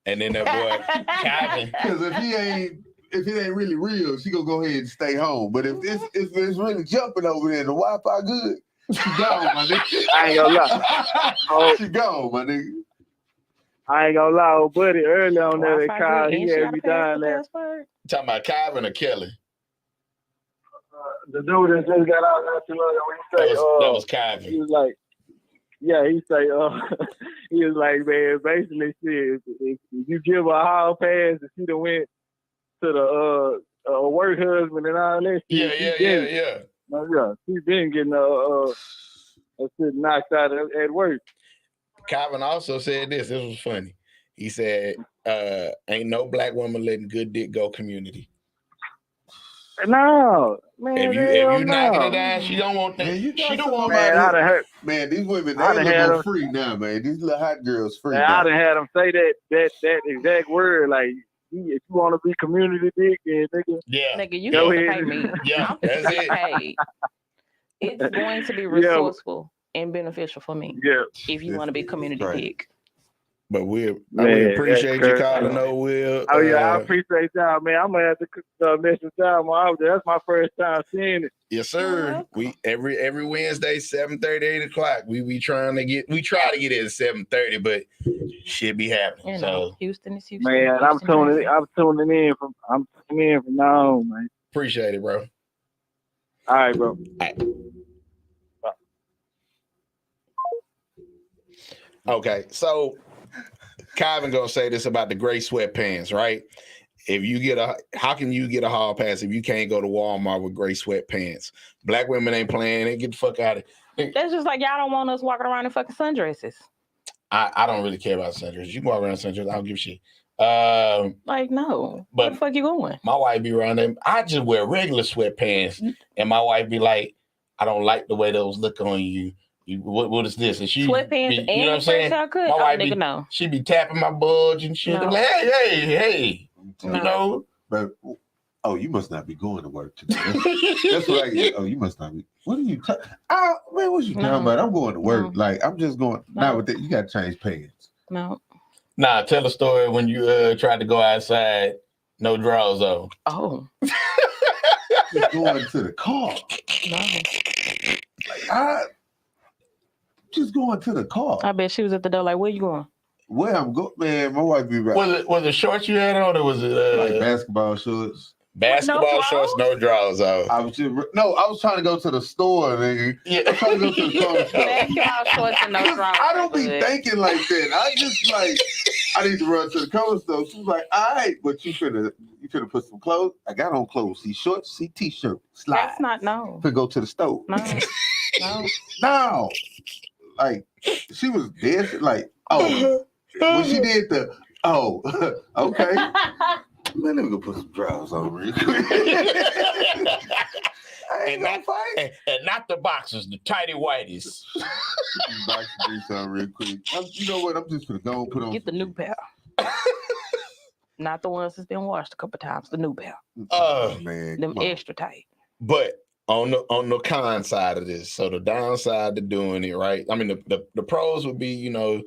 And then that boy Calvin, because if it ain't really real, she gonna go ahead and stay home. But if it's really jumping over there, and the Wi-Fi good, she gone, my nigga. I ain't gonna lie. She gone, my nigga. I ain't gonna lie, old buddy. Early on there, they called. He had me down there. Talking about Calvin or Kelly? The dude that just got out not too long ago, that was Calvin. He was like. Yeah, he say, he was like, man, basically, shit, if you give her a hall pass and she done went to the work husband and all that shit. Yeah. She been getting a shit knocked out at work. Calvin also said this was funny. He said, ain't no black woman letting good dick go community. No, man. If you knocking it down, she don't want that. She don't want man. Man, these women, they look free now, man. These little hot girls free. Man, I done had them say that exact word, like, if you want to be community dick, then nigga, you have to pay me. Yeah, that's it. It's going to be resourceful and beneficial for me. Yeah, if you want to be community dick. But we appreciate you calling, Will. Oh yeah, I appreciate y'all, man. I'm gonna have to message y'all more. That's my first time seeing it. Yes, sir. We every Wednesday, 7:30, 8 o'clock. We try to get it at 7:30, but shit be happening. So Houston is Houston. Man, I'm tuning in from now on, man. Appreciate it, bro. All right, bro. All right. Okay, so Calvin gonna say this about the gray sweatpants, right? How can you get a hall pass if you can't go to Walmart with gray sweatpants? Black women ain't playing. They get the fuck out of it. That's just like y'all don't want us walking around in fucking sundresses. I don't really care about sundresses. You can walk around in sundresses. I don't give a shit. Like no. Where the fuck you going? My wife be around them. I just wear regular sweatpants, and my wife be like, I don't like the way those look on you. What is this? And she sweatpants and you know what I'm saying? Haircut? My wife she be tapping my bulge and shit. No. Like, hey. No. You know. But you must not be going to work today. That's what I get. You must not be. What are you talking? Man, what you talking about? I'm going to work. Like I'm just going. Not with that. You got to change pants. No. Nah, tell a story when you tried to go outside, no drawers on. Oh. Just going to the car. No. Just going to the car. I bet she was at the door like, where you going? Where I'm going, man, my wife be right. Was it shorts you had on or was it like basketball shorts? Basketball shorts, no drawers on. I was trying to go to the store, nigga. Yeah. I'm trying to go to the car. Basketball shorts and no drawers. I don't be thinking like that. I just like I need to run to the color store. She was like, all right, but you finna put some clothes. I got on clothes. See shorts, see t-shirt. Slide. That's not no. Finna go to the store. No. Like she was dead. Like when she did the okay. Man, let me go put some drawers on real quick. I ain't gonna fight. And not the boxers, the tighty whities. Box briefs on real quick. You know what? I'm just gonna go and put on. Get the new pair. Not the ones that's been washed a couple times. The new pair. Man, Them extra tight. But on the con side of this, so the downside to doing it, right? I mean, the pros would be, you know,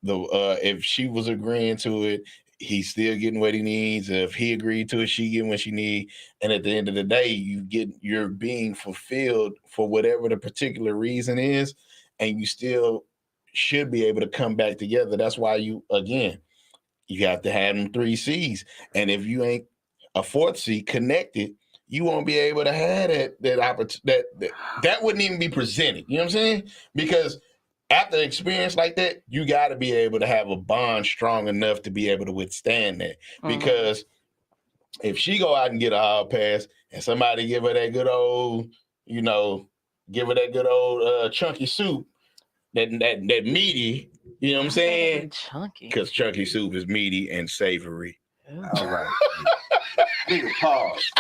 if she was agreeing to it, he's still getting what he needs. If he agreed to it, she getting what she needs. And at the end of the day, you're being fulfilled for whatever the particular reason is, and you still should be able to come back together. That's why you have to have them 3 C's. And if you ain't a 4th C connected, you won't be able to have that opportunity. That wouldn't even be presented. You know what I'm saying? Because after an experience like that, you got to be able to have a bond strong enough to be able to withstand that. Because if she go out and get a hall pass and somebody give her that good old, chunky soup, that meaty, you know what I'm saying? Chunky. Because chunky soup is meaty and savory. All right. Nigga, pause.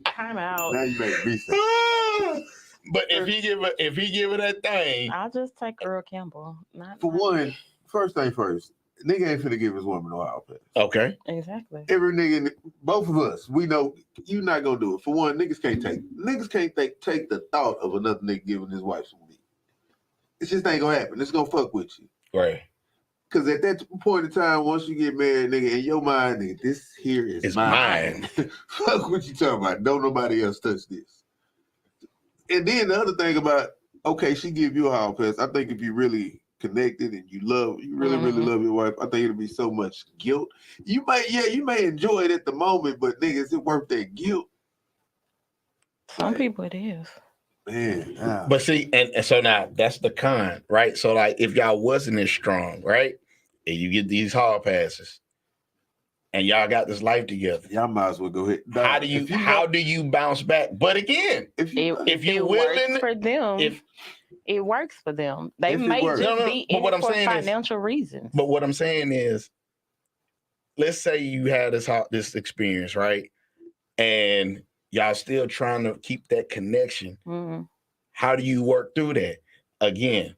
Time out. Now you make me say. But if he give her that thing, I'll just take Earl Campbell. For one, first thing first, nigga ain't finna give his woman no hall pass. okay. Exactly. Every nigga, both of us, we know you not gonna do it. For one, niggas can't take the thought of another nigga giving his wife some meat. It just ain't gonna happen. It's gonna fuck with you. Right. Cause at that point in time, once you get married, nigga, in your mind, nigga, this here is mine. Fuck what you talking about. Don't nobody else touch this. And then the other thing about, okay, she give you a hall pass. I think if you really connected and you really love your wife, I think it'll be so much guilt. You may enjoy it at the moment, but nigga, is it worth that guilt? Some people it is. Man. But see, and so now that's the con, right? So like if y'all wasn't as strong, right? And you get these hall passes and y'all got this life together. Y'all might as well go ahead. How do you bounce back? But again, if you're willing works for them, it works for them. They may just be in it for financial reasons. But what I'm saying is, let's say you had this experience, right? And y'all still trying to keep that connection. Mm-hmm. How do you work through that? Again,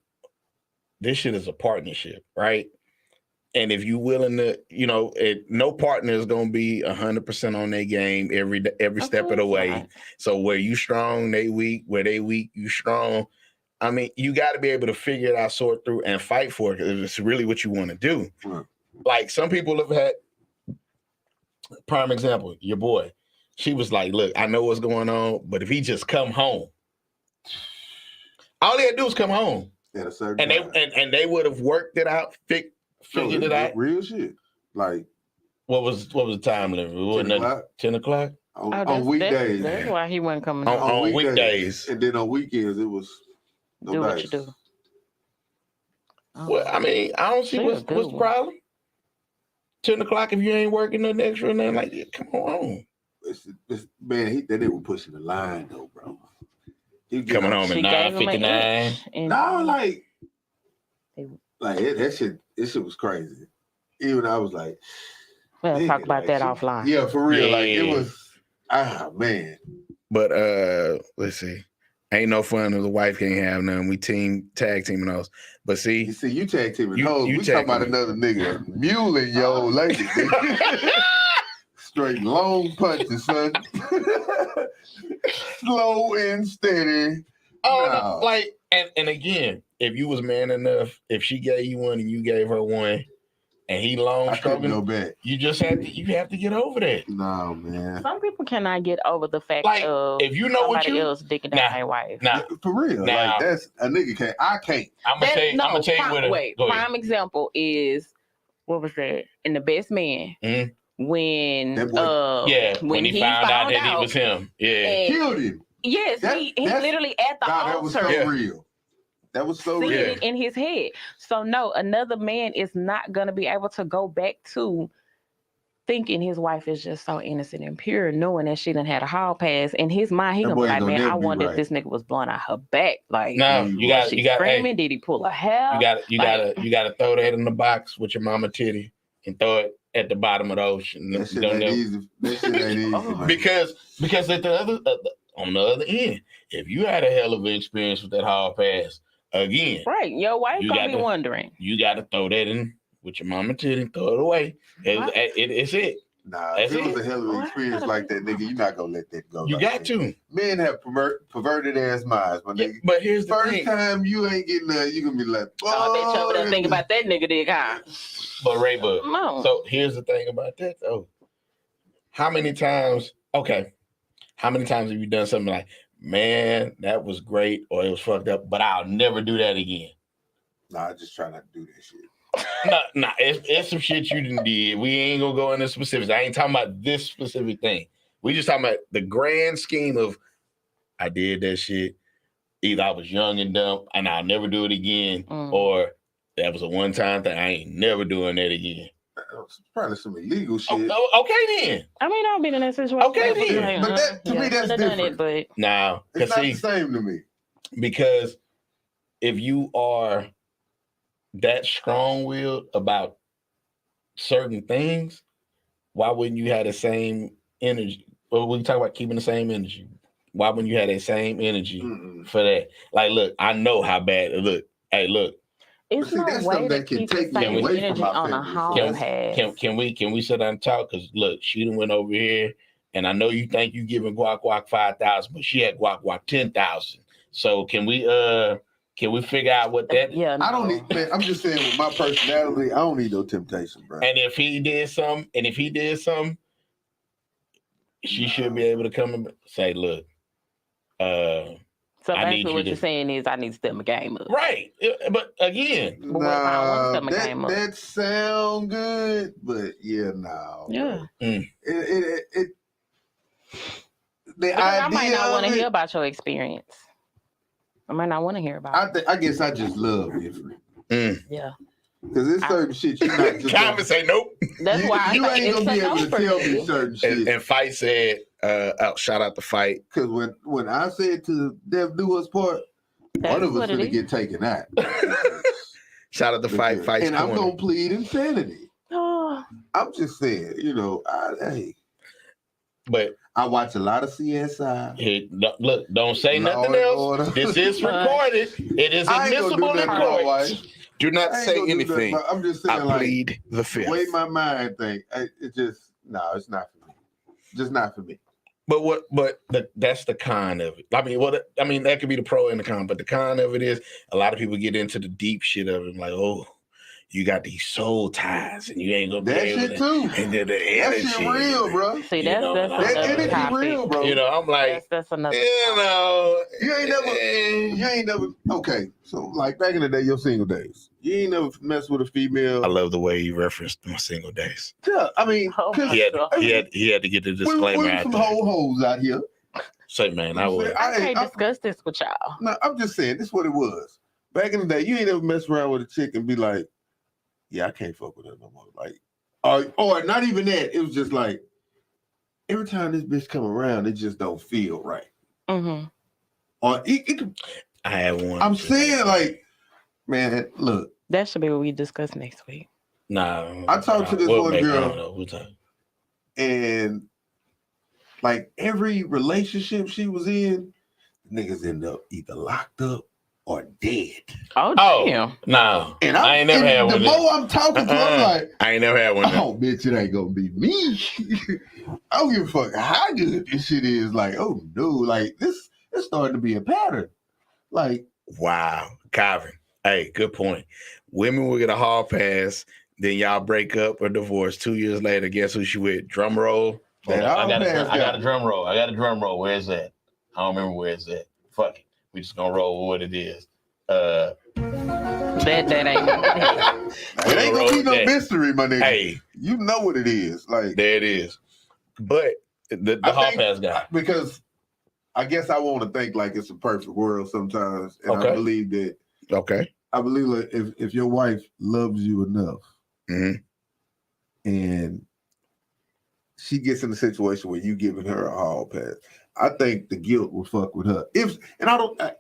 this shit is a partnership, right? And if you're willing to, no partner is going to be 100% on their game every step of the way. Not. So where you strong, they weak. Where they weak, you strong. I mean, you got to be able to figure it out, sort through, and fight for it if it's really what you want to do. Like some people have had, prime example, your boy. She was like, look, I know what's going on, but if he just come home, all he had to do was come home. And they would have worked it out, figured it out. Real shit. Like, what was the time limit? 10 o'clock? 10 o'clock? On weekdays. That's why he wasn't coming on weekdays. And then on weekends, it was do what you do. Well, I mean, I don't see what's the problem. 10 o'clock if you ain't working nothing extra and nothing like that. Come on. Man, that nigga was pushing the line though, bro. He coming home at 9:59. No, like that shit was crazy. Even I was like, we'll talk about that offline. Yeah, for real. Like it was man. But let's see. Ain't no fun if the wife can't have none. We tag teaming those. But see, you tag teaming those. We talking about another nigga muling your old lady. Straight long punches, son. Slow and steady. Oh, no. Like, and again, if you was man enough, if she gave you one and you gave her one, and he long stroking, you just have to get over that. No, man. Some people cannot get over the fact of if you know somebody else dicking down their wife. Nah, for real. Like that's a nigga can't. I can't. I'm gonna tell you what. Wait, prime example is what was that in The Best Man? Mm-hmm. When he found out that he was him, killed him. Yes, he literally at the altar. That was so real. That was so real. It in his head. So no, another man is not gonna be able to go back to thinking his wife is just so innocent and pure, knowing that she done had a hall pass. In his mind, he gonna be like, man, I wonder if this nigga was blowing out her back. Like, no, you got screaming. Hey, did he pull a hair? You gotta throw that in the box with your mama titty and throw it at the bottom of the ocean. That shit ain't easy. That shit ain't easy, man. Because at on the other end, if you had a hell of an experience with that hall pass, again, right, your wife gonna be wondering. You got to throw that in with your mama titty and throw it away. It's it. Nah, if it was a hell of an experience like that, nigga, you're not gonna let that go. You got to. Men have perverted ass minds, my nigga. But here's the first thing. time you ain't getting nothing, you gonna be like, I bet you over there thinking about that nigga dick, huh? But Ray Bud. So here's the thing about that though. How many times have you done something like, man, that was great, or it was fucked up, but I'll never do that again? Nah, I just try not to do that shit. Nah, it's some shit you done did. We ain't gonna go into specifics. I ain't talking about this specific thing. We just talking about the grand scheme of I did that shit. Either I was young and dumb and I'll never do it again, or that was a one-time thing. I ain't never doing that again. It's probably some illegal shit. Okay then. I mean, I've been in that situation. Okay then. But that, to me, that's different. But now, it's not the same to me. Because if you are that strong-willed about certain things, why wouldn't you have the same energy? Well, we talk about keeping the same energy. Why wouldn't you have that same energy for that? Like, look, I know how bad it look. Hey, look. It's no way to keep the same energy on a hall pass. Can we sit down and talk? Because look, she done went over here, and I know you think you giving Guac 5,000, but she had Guac 10,000. So can we figure out what that? Yeah, no. I don't need. Man, I'm just saying, with my personality, I don't need no temptation, bro. And if he did something, she should be able to come and say, "Look, so basically, what you're saying is, I need to step my game up." Right, but again, but what if I don't want to step my game up? That sound good, but yeah, no. Yeah. The idea I might not want to hear about your experience. I might not want to hear about it. I guess I just love different. Yeah. Because there's certain shit you not just Common say nope. That's why you ain't gonna be able to tell me certain shit. And Fight said, shout out to Fight. Because when I said to Dev do us part, one of us gonna get taken out. Shout out to Fight. And I'm gonna plead insanity. I'm just saying, but I watch a lot of CSI. Hey, look, don't say nothing else. This is recorded. It is admissible in court. Do not say anything. I'm just saying, I plead the fifth. The way my mind think, it's not for me. Just not for me. But that's the con of it. I mean, that could be the pro and the con, but the con of it is a lot of people get into the deep shit of it, like, oh, you got these soul ties, and you ain't gonna be able shit too. And then the energy, that shit real, bro. See, that's that energy topic. Real, bro. I'm like, that's another. You ain't never. Okay, so like back in the day, your single days, you ain't never messed with a female. I love the way you referenced my single days. Yeah, I mean, he had to get the disclaimer we out some there. whole hoes out here. Say, man, I would. I can't discuss this with y'all. No, I'm just saying, this is what it was. Back in the day, you ain't ever mess around with a chick and be like, yeah, I can't fuck with her no more. Like, or not even that. It was just like, every time this bitch come around, it just don't feel right. Mm-hmm. Or it could, I had one. I'm saying, like, man, look. That should be what we discuss next week. Nah. I talked to this one girl. We'll talk. And like every relationship she was in, niggas end up either locked up or dead. Oh damn! No, and I ain't never had one. The more I'm talking to her, I'm like, I ain't never had one. Oh, bitch, it ain't gonna be me. I don't give a fuck how good this shit is. Like, oh no, like this is starting to be a pattern. Like, wow, Calvin. Hey, good point. Women will get a hall pass, then y'all break up or divorce. 2 years later, guess who she with? Drum roll. I got a drum roll. Where is that? I don't remember where it's at. Fuck it. We just gonna roll with what it is. That ain't. It ain't gonna be no mystery, my nigga. Hey, you know what it is. Like, there it is. But the hall pass guy. Because I guess I want to think like it's a perfect world sometimes, and I believe that. Okay. I believe like if your wife loves you enough, and she gets in a situation where you giving her a hall pass, I think the guilt will fuck with her. If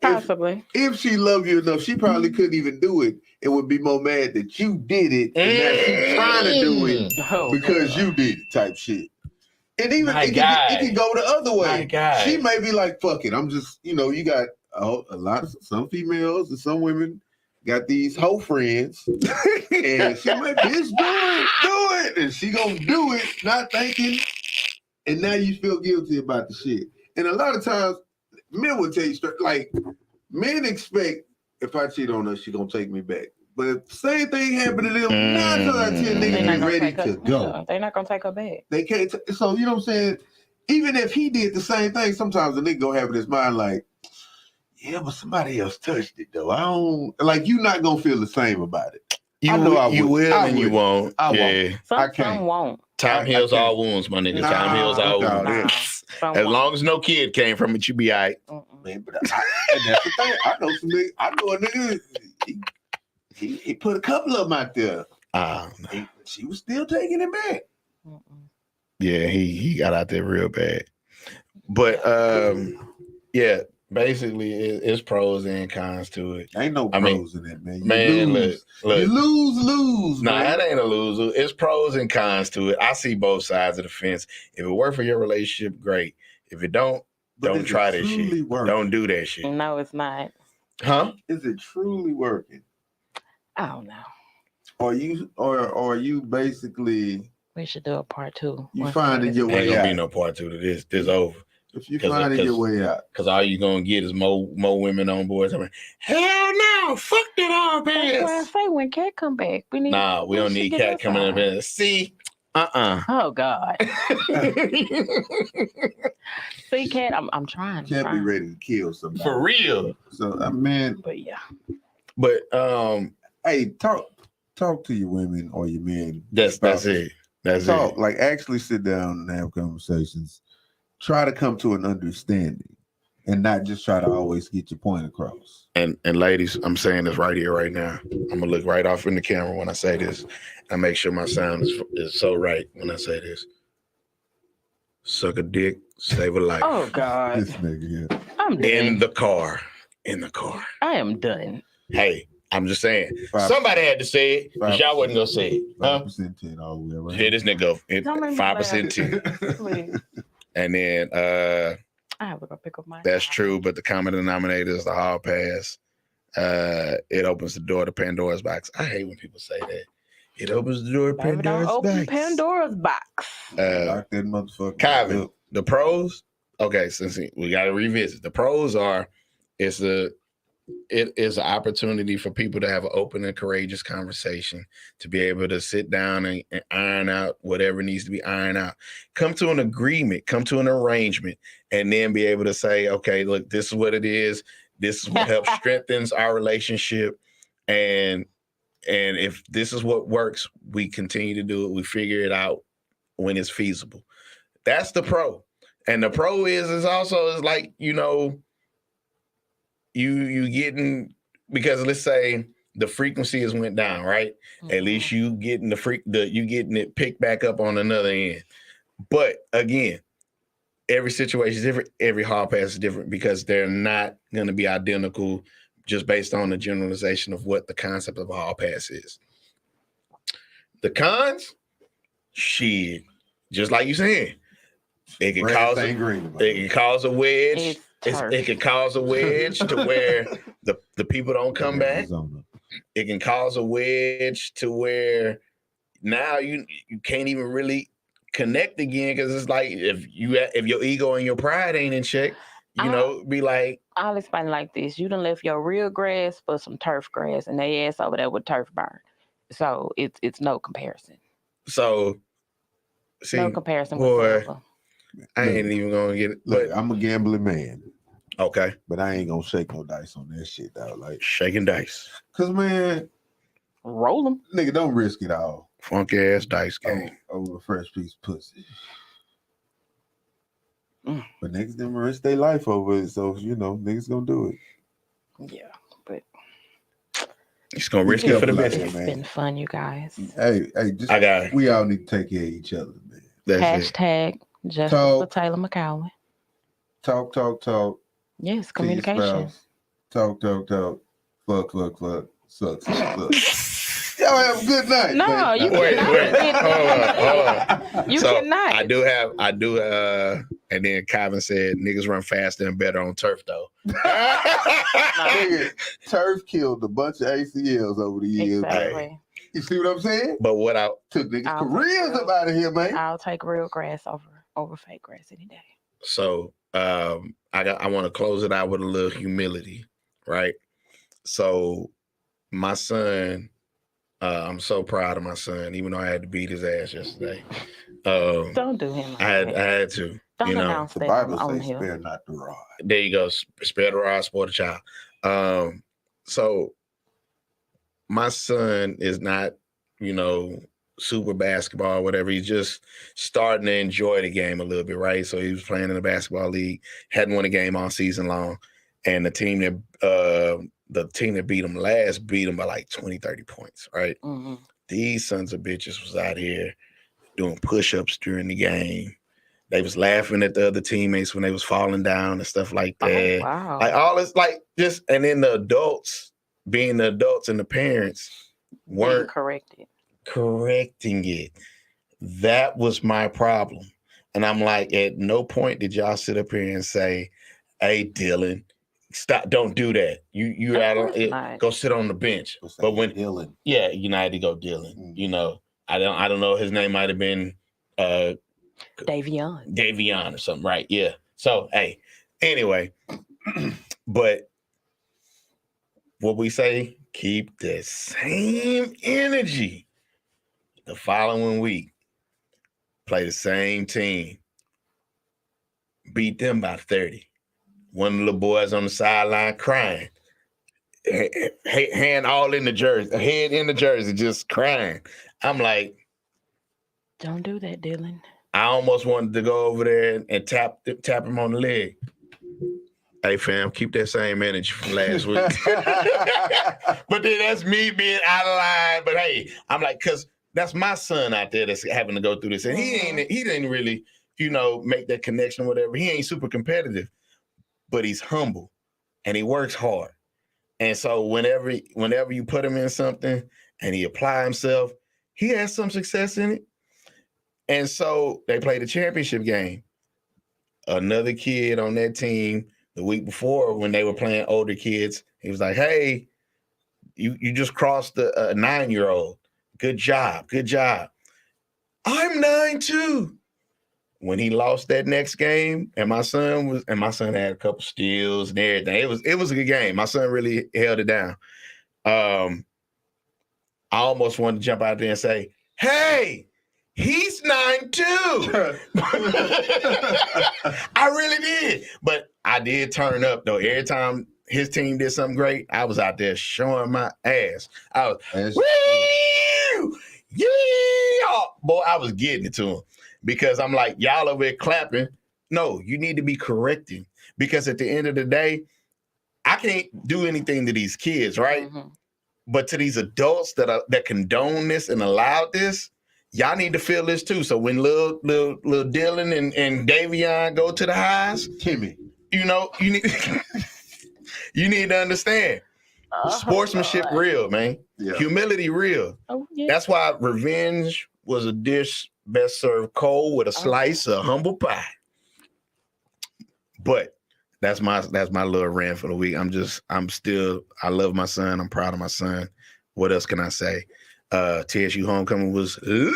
Possibly. if she loved you enough, she probably couldn't even do it and would be more mad that you did it and that she's trying to do it because you did it type shit. And even it can go the other way. She may be like, fuck it. I'm just, you got some females and some women got these hoe friends. And she might bitch, do it. And she gonna do it, not thinking. And now you feel guilty about the shit. And a lot of times, men will tell you straight, like, men expect if I cheat on her, she gonna take me back. But if the same thing happened to them, 9 times out of 10 niggas be ready to go. They're not gonna take her back. They can't. So you know what I'm saying? Even if he did the same thing, sometimes the nigga gonna have in his mind like, yeah, but somebody else touched it though. I don't like. You're not gonna feel the same about it. You will and you won't. I can't. Some won't. Time heals all wounds, my nigga. Time heals all wounds. As long as no kid came from it, you be all right. Man, but and that's the thing. I know some nigga. I know a nigga. He put a couple of them out there. She was still taking it back. Yeah, he got out there real bad. But yeah, basically it's pros and cons to it. Ain't no pros in it, man. Look. You lose. Nah, that ain't a loser. It's pros and cons to it. I see both sides of the fence. If it worked for your relationship, great. If it don't try that shit. Working? Don't do that shit. No, it's not. Huh? Is it truly working? I don't know. Or you basically? We should do a part 2. You finding your way out. Ain't gonna be no part 2 to this. This over. If you finding your way out, because all you gonna get is more women on board. I mean, hell no, fuck that all That's why I say when Cat come back, we need. Nah, we don't need Cat coming up in. See, Oh God. See, Cat, I'm trying. Cat be ready to kill somebody for real. So man, but yeah. But hey, talk to your women or your men. That's it. That's talk, it. Like actually sit down and have conversations. Try to come to an understanding and not just try to always get your point across. And ladies, I'm saying this right here, right now. I'm gonna look right off in the camera when I say this. And make sure my sound is so right when I say this. Suck a dick, save a life. Oh God. This nigga, yeah. I'm done. In the car. I am done. Hey, I'm just saying. Somebody had to say it, because y'all wasn't gonna say it. 5% 10 all the way around. Here this nigga go. 5% 10. And then I have to go pick up my. That's true, but the common denominator is the hall pass. It opens the door to Pandora's box. I hate when people say that. It opens the door to Pandora's box. Open Pandora's box. Lock that motherfucker. Calvin, the pros. Okay, since we got to revisit, the pros are it is an opportunity for people to have an open and courageous conversation, to be able to sit down and iron out whatever needs to be ironed out, come to an agreement, come to an arrangement, and then be able to say, okay, look, this is what it is. This is what helps strengthens our relationship. And if this is what works, we continue to do it. We figure it out when it's feasible. That's the pro. And the pro is also like, you getting, because let's say the frequency has went down, right? Mm-hmm. At least you getting you getting it picked back up on another end. But again, every situation is different. Every hall pass is different because they're not going to be identical just based on the generalization of what the concept of a hall pass is. The cons, shit, just like you saying, it can cause a wedge. It can cause a wedge to where the people don't come back. It can cause a wedge to where now you can't even really connect again, because it's like if your ego and your pride ain't in check, be like. I'll explain it like this: you done left your real grass for some turf grass, and they ass over there with turf burn. So it's no comparison. So see, no comparison. Boy, I ain't even gonna get it. Look, I'm a gambling man. Okay. But I ain't gonna shake no dice on that shit, though. Like shaking dice. Cause man, roll them. Nigga, don't risk it all. Funky ass dice game. Over a fresh piece of pussy. But niggas them risk their life over it, so niggas gonna do it. Yeah, but he's gonna risk it for the best. It's been fun, you guys. Hey, I got it. We all need to take care of each other, man. Hashtag Justice for Taylor McCowan. Talk. Yes, to your communication. spouse. Talk. Fuck. Suck. Y'all have a good night. No, man. you Wait, hold on. You So cannot. I do, and then Calvin said niggas run faster and better on turf though. Nigga, turf killed a bunch of ACLs over the years. Exactly. You see what I'm saying? But what I Took niggas I'll careers take up out of here, man. I'll take real grass over fake grass any day. so I want to close it out with a little humility, right? So my son, I'm so proud of my son, even though I had to beat his ass yesterday. Don't do him like I that. had to. Don't you know, announce The that Bible on says, here. spare not the rod. There you go. Spare the rod, spoil the child. So my son is not, super basketball or whatever. He's just starting to enjoy the game a little bit, right? So he was playing in the basketball league, hadn't won a game all season long. And the team that beat him last beat him by like 20, 30 points, right? Mm-hmm. These sons of bitches was out here doing push-ups during the game. They was laughing at the other teammates when they was falling down and stuff like that. Oh, wow. Like all this, like just, and then the adults, being the adults and the parents, weren't correcting it. That was my problem. And I'm like, at no point did y'all sit up here and say, hey, Dylan, stop, don't do that. You go sit on the bench. But when Dylan. Yeah, United go Dylan. I don't know, his name might have been Davion or something, right? Yeah. So hey, anyway, but what we say, keep the same energy the following week. Play the same team. Beat them by 30. One of the little boys on the sideline crying. Hand all in the jersey, head in the jersey, just crying. I'm like, don't do that, Dylan. I almost wanted to go over there and tap him on the leg. Hey, fam, keep that same energy from last week. But then that's me being out of line. But hey, I'm like, because that's my son out there that's having to go through this. And he didn't really, make that connection or whatever. He ain't super competitive, but he's humble and he works hard. And so whenever you put him in something and he apply himself, he has some success in it. And so they played a championship game. Another kid on that team the week before when they were playing older kids, he was like, hey, you just crossed a 9-year-old. Good job. I'm 9 too. When he lost that next game, and my son had a couple steals and everything. It was a good game. My son really held it down. I almost wanted to jump out there and say, hey, he's 9 too. I really did. But I did turn up though. Every time his team did something great, I was out there showing my ass. I was, woo! Yeah! Boy, I was getting it to him. Because I'm like, y'all over here clapping. No, you need to be correcting. Because at the end of the day, I can't do anything to these kids, right? Mm-hmm. But to these adults that condone this and allow this, y'all need to feel this too. So when little Dylan and Davion go to the highs, Timmy, you need to understand. Sportsmanship real, man. Yeah. Humility real. Oh, yeah. That's why revenge was a dish best served cold with a slice of humble pie. But that's my little rant for the week. I love my son. I'm proud of my son. What else can I say? TSU homecoming was lit.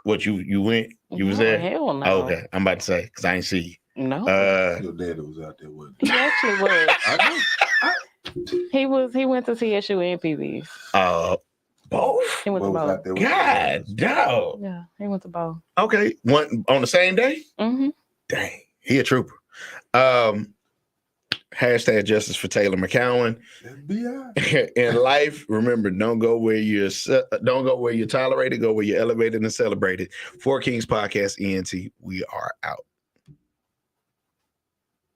What you went? You was there? Hell no. Oh, okay. I'm about to say because I ain't see you. No. Your daddy was out there with he actually was. He went to TSU and PB's. Both? He went to both. God, dog. Yeah, he went to both. Okay. One on the same day? Mm-hmm. Dang. He a trooper. Hashtag justice for Taylor McCowan. In life, remember, don't go where you're tolerated, go where you're elevated and celebrated. 4 Kings Podcast, ENT, we are out.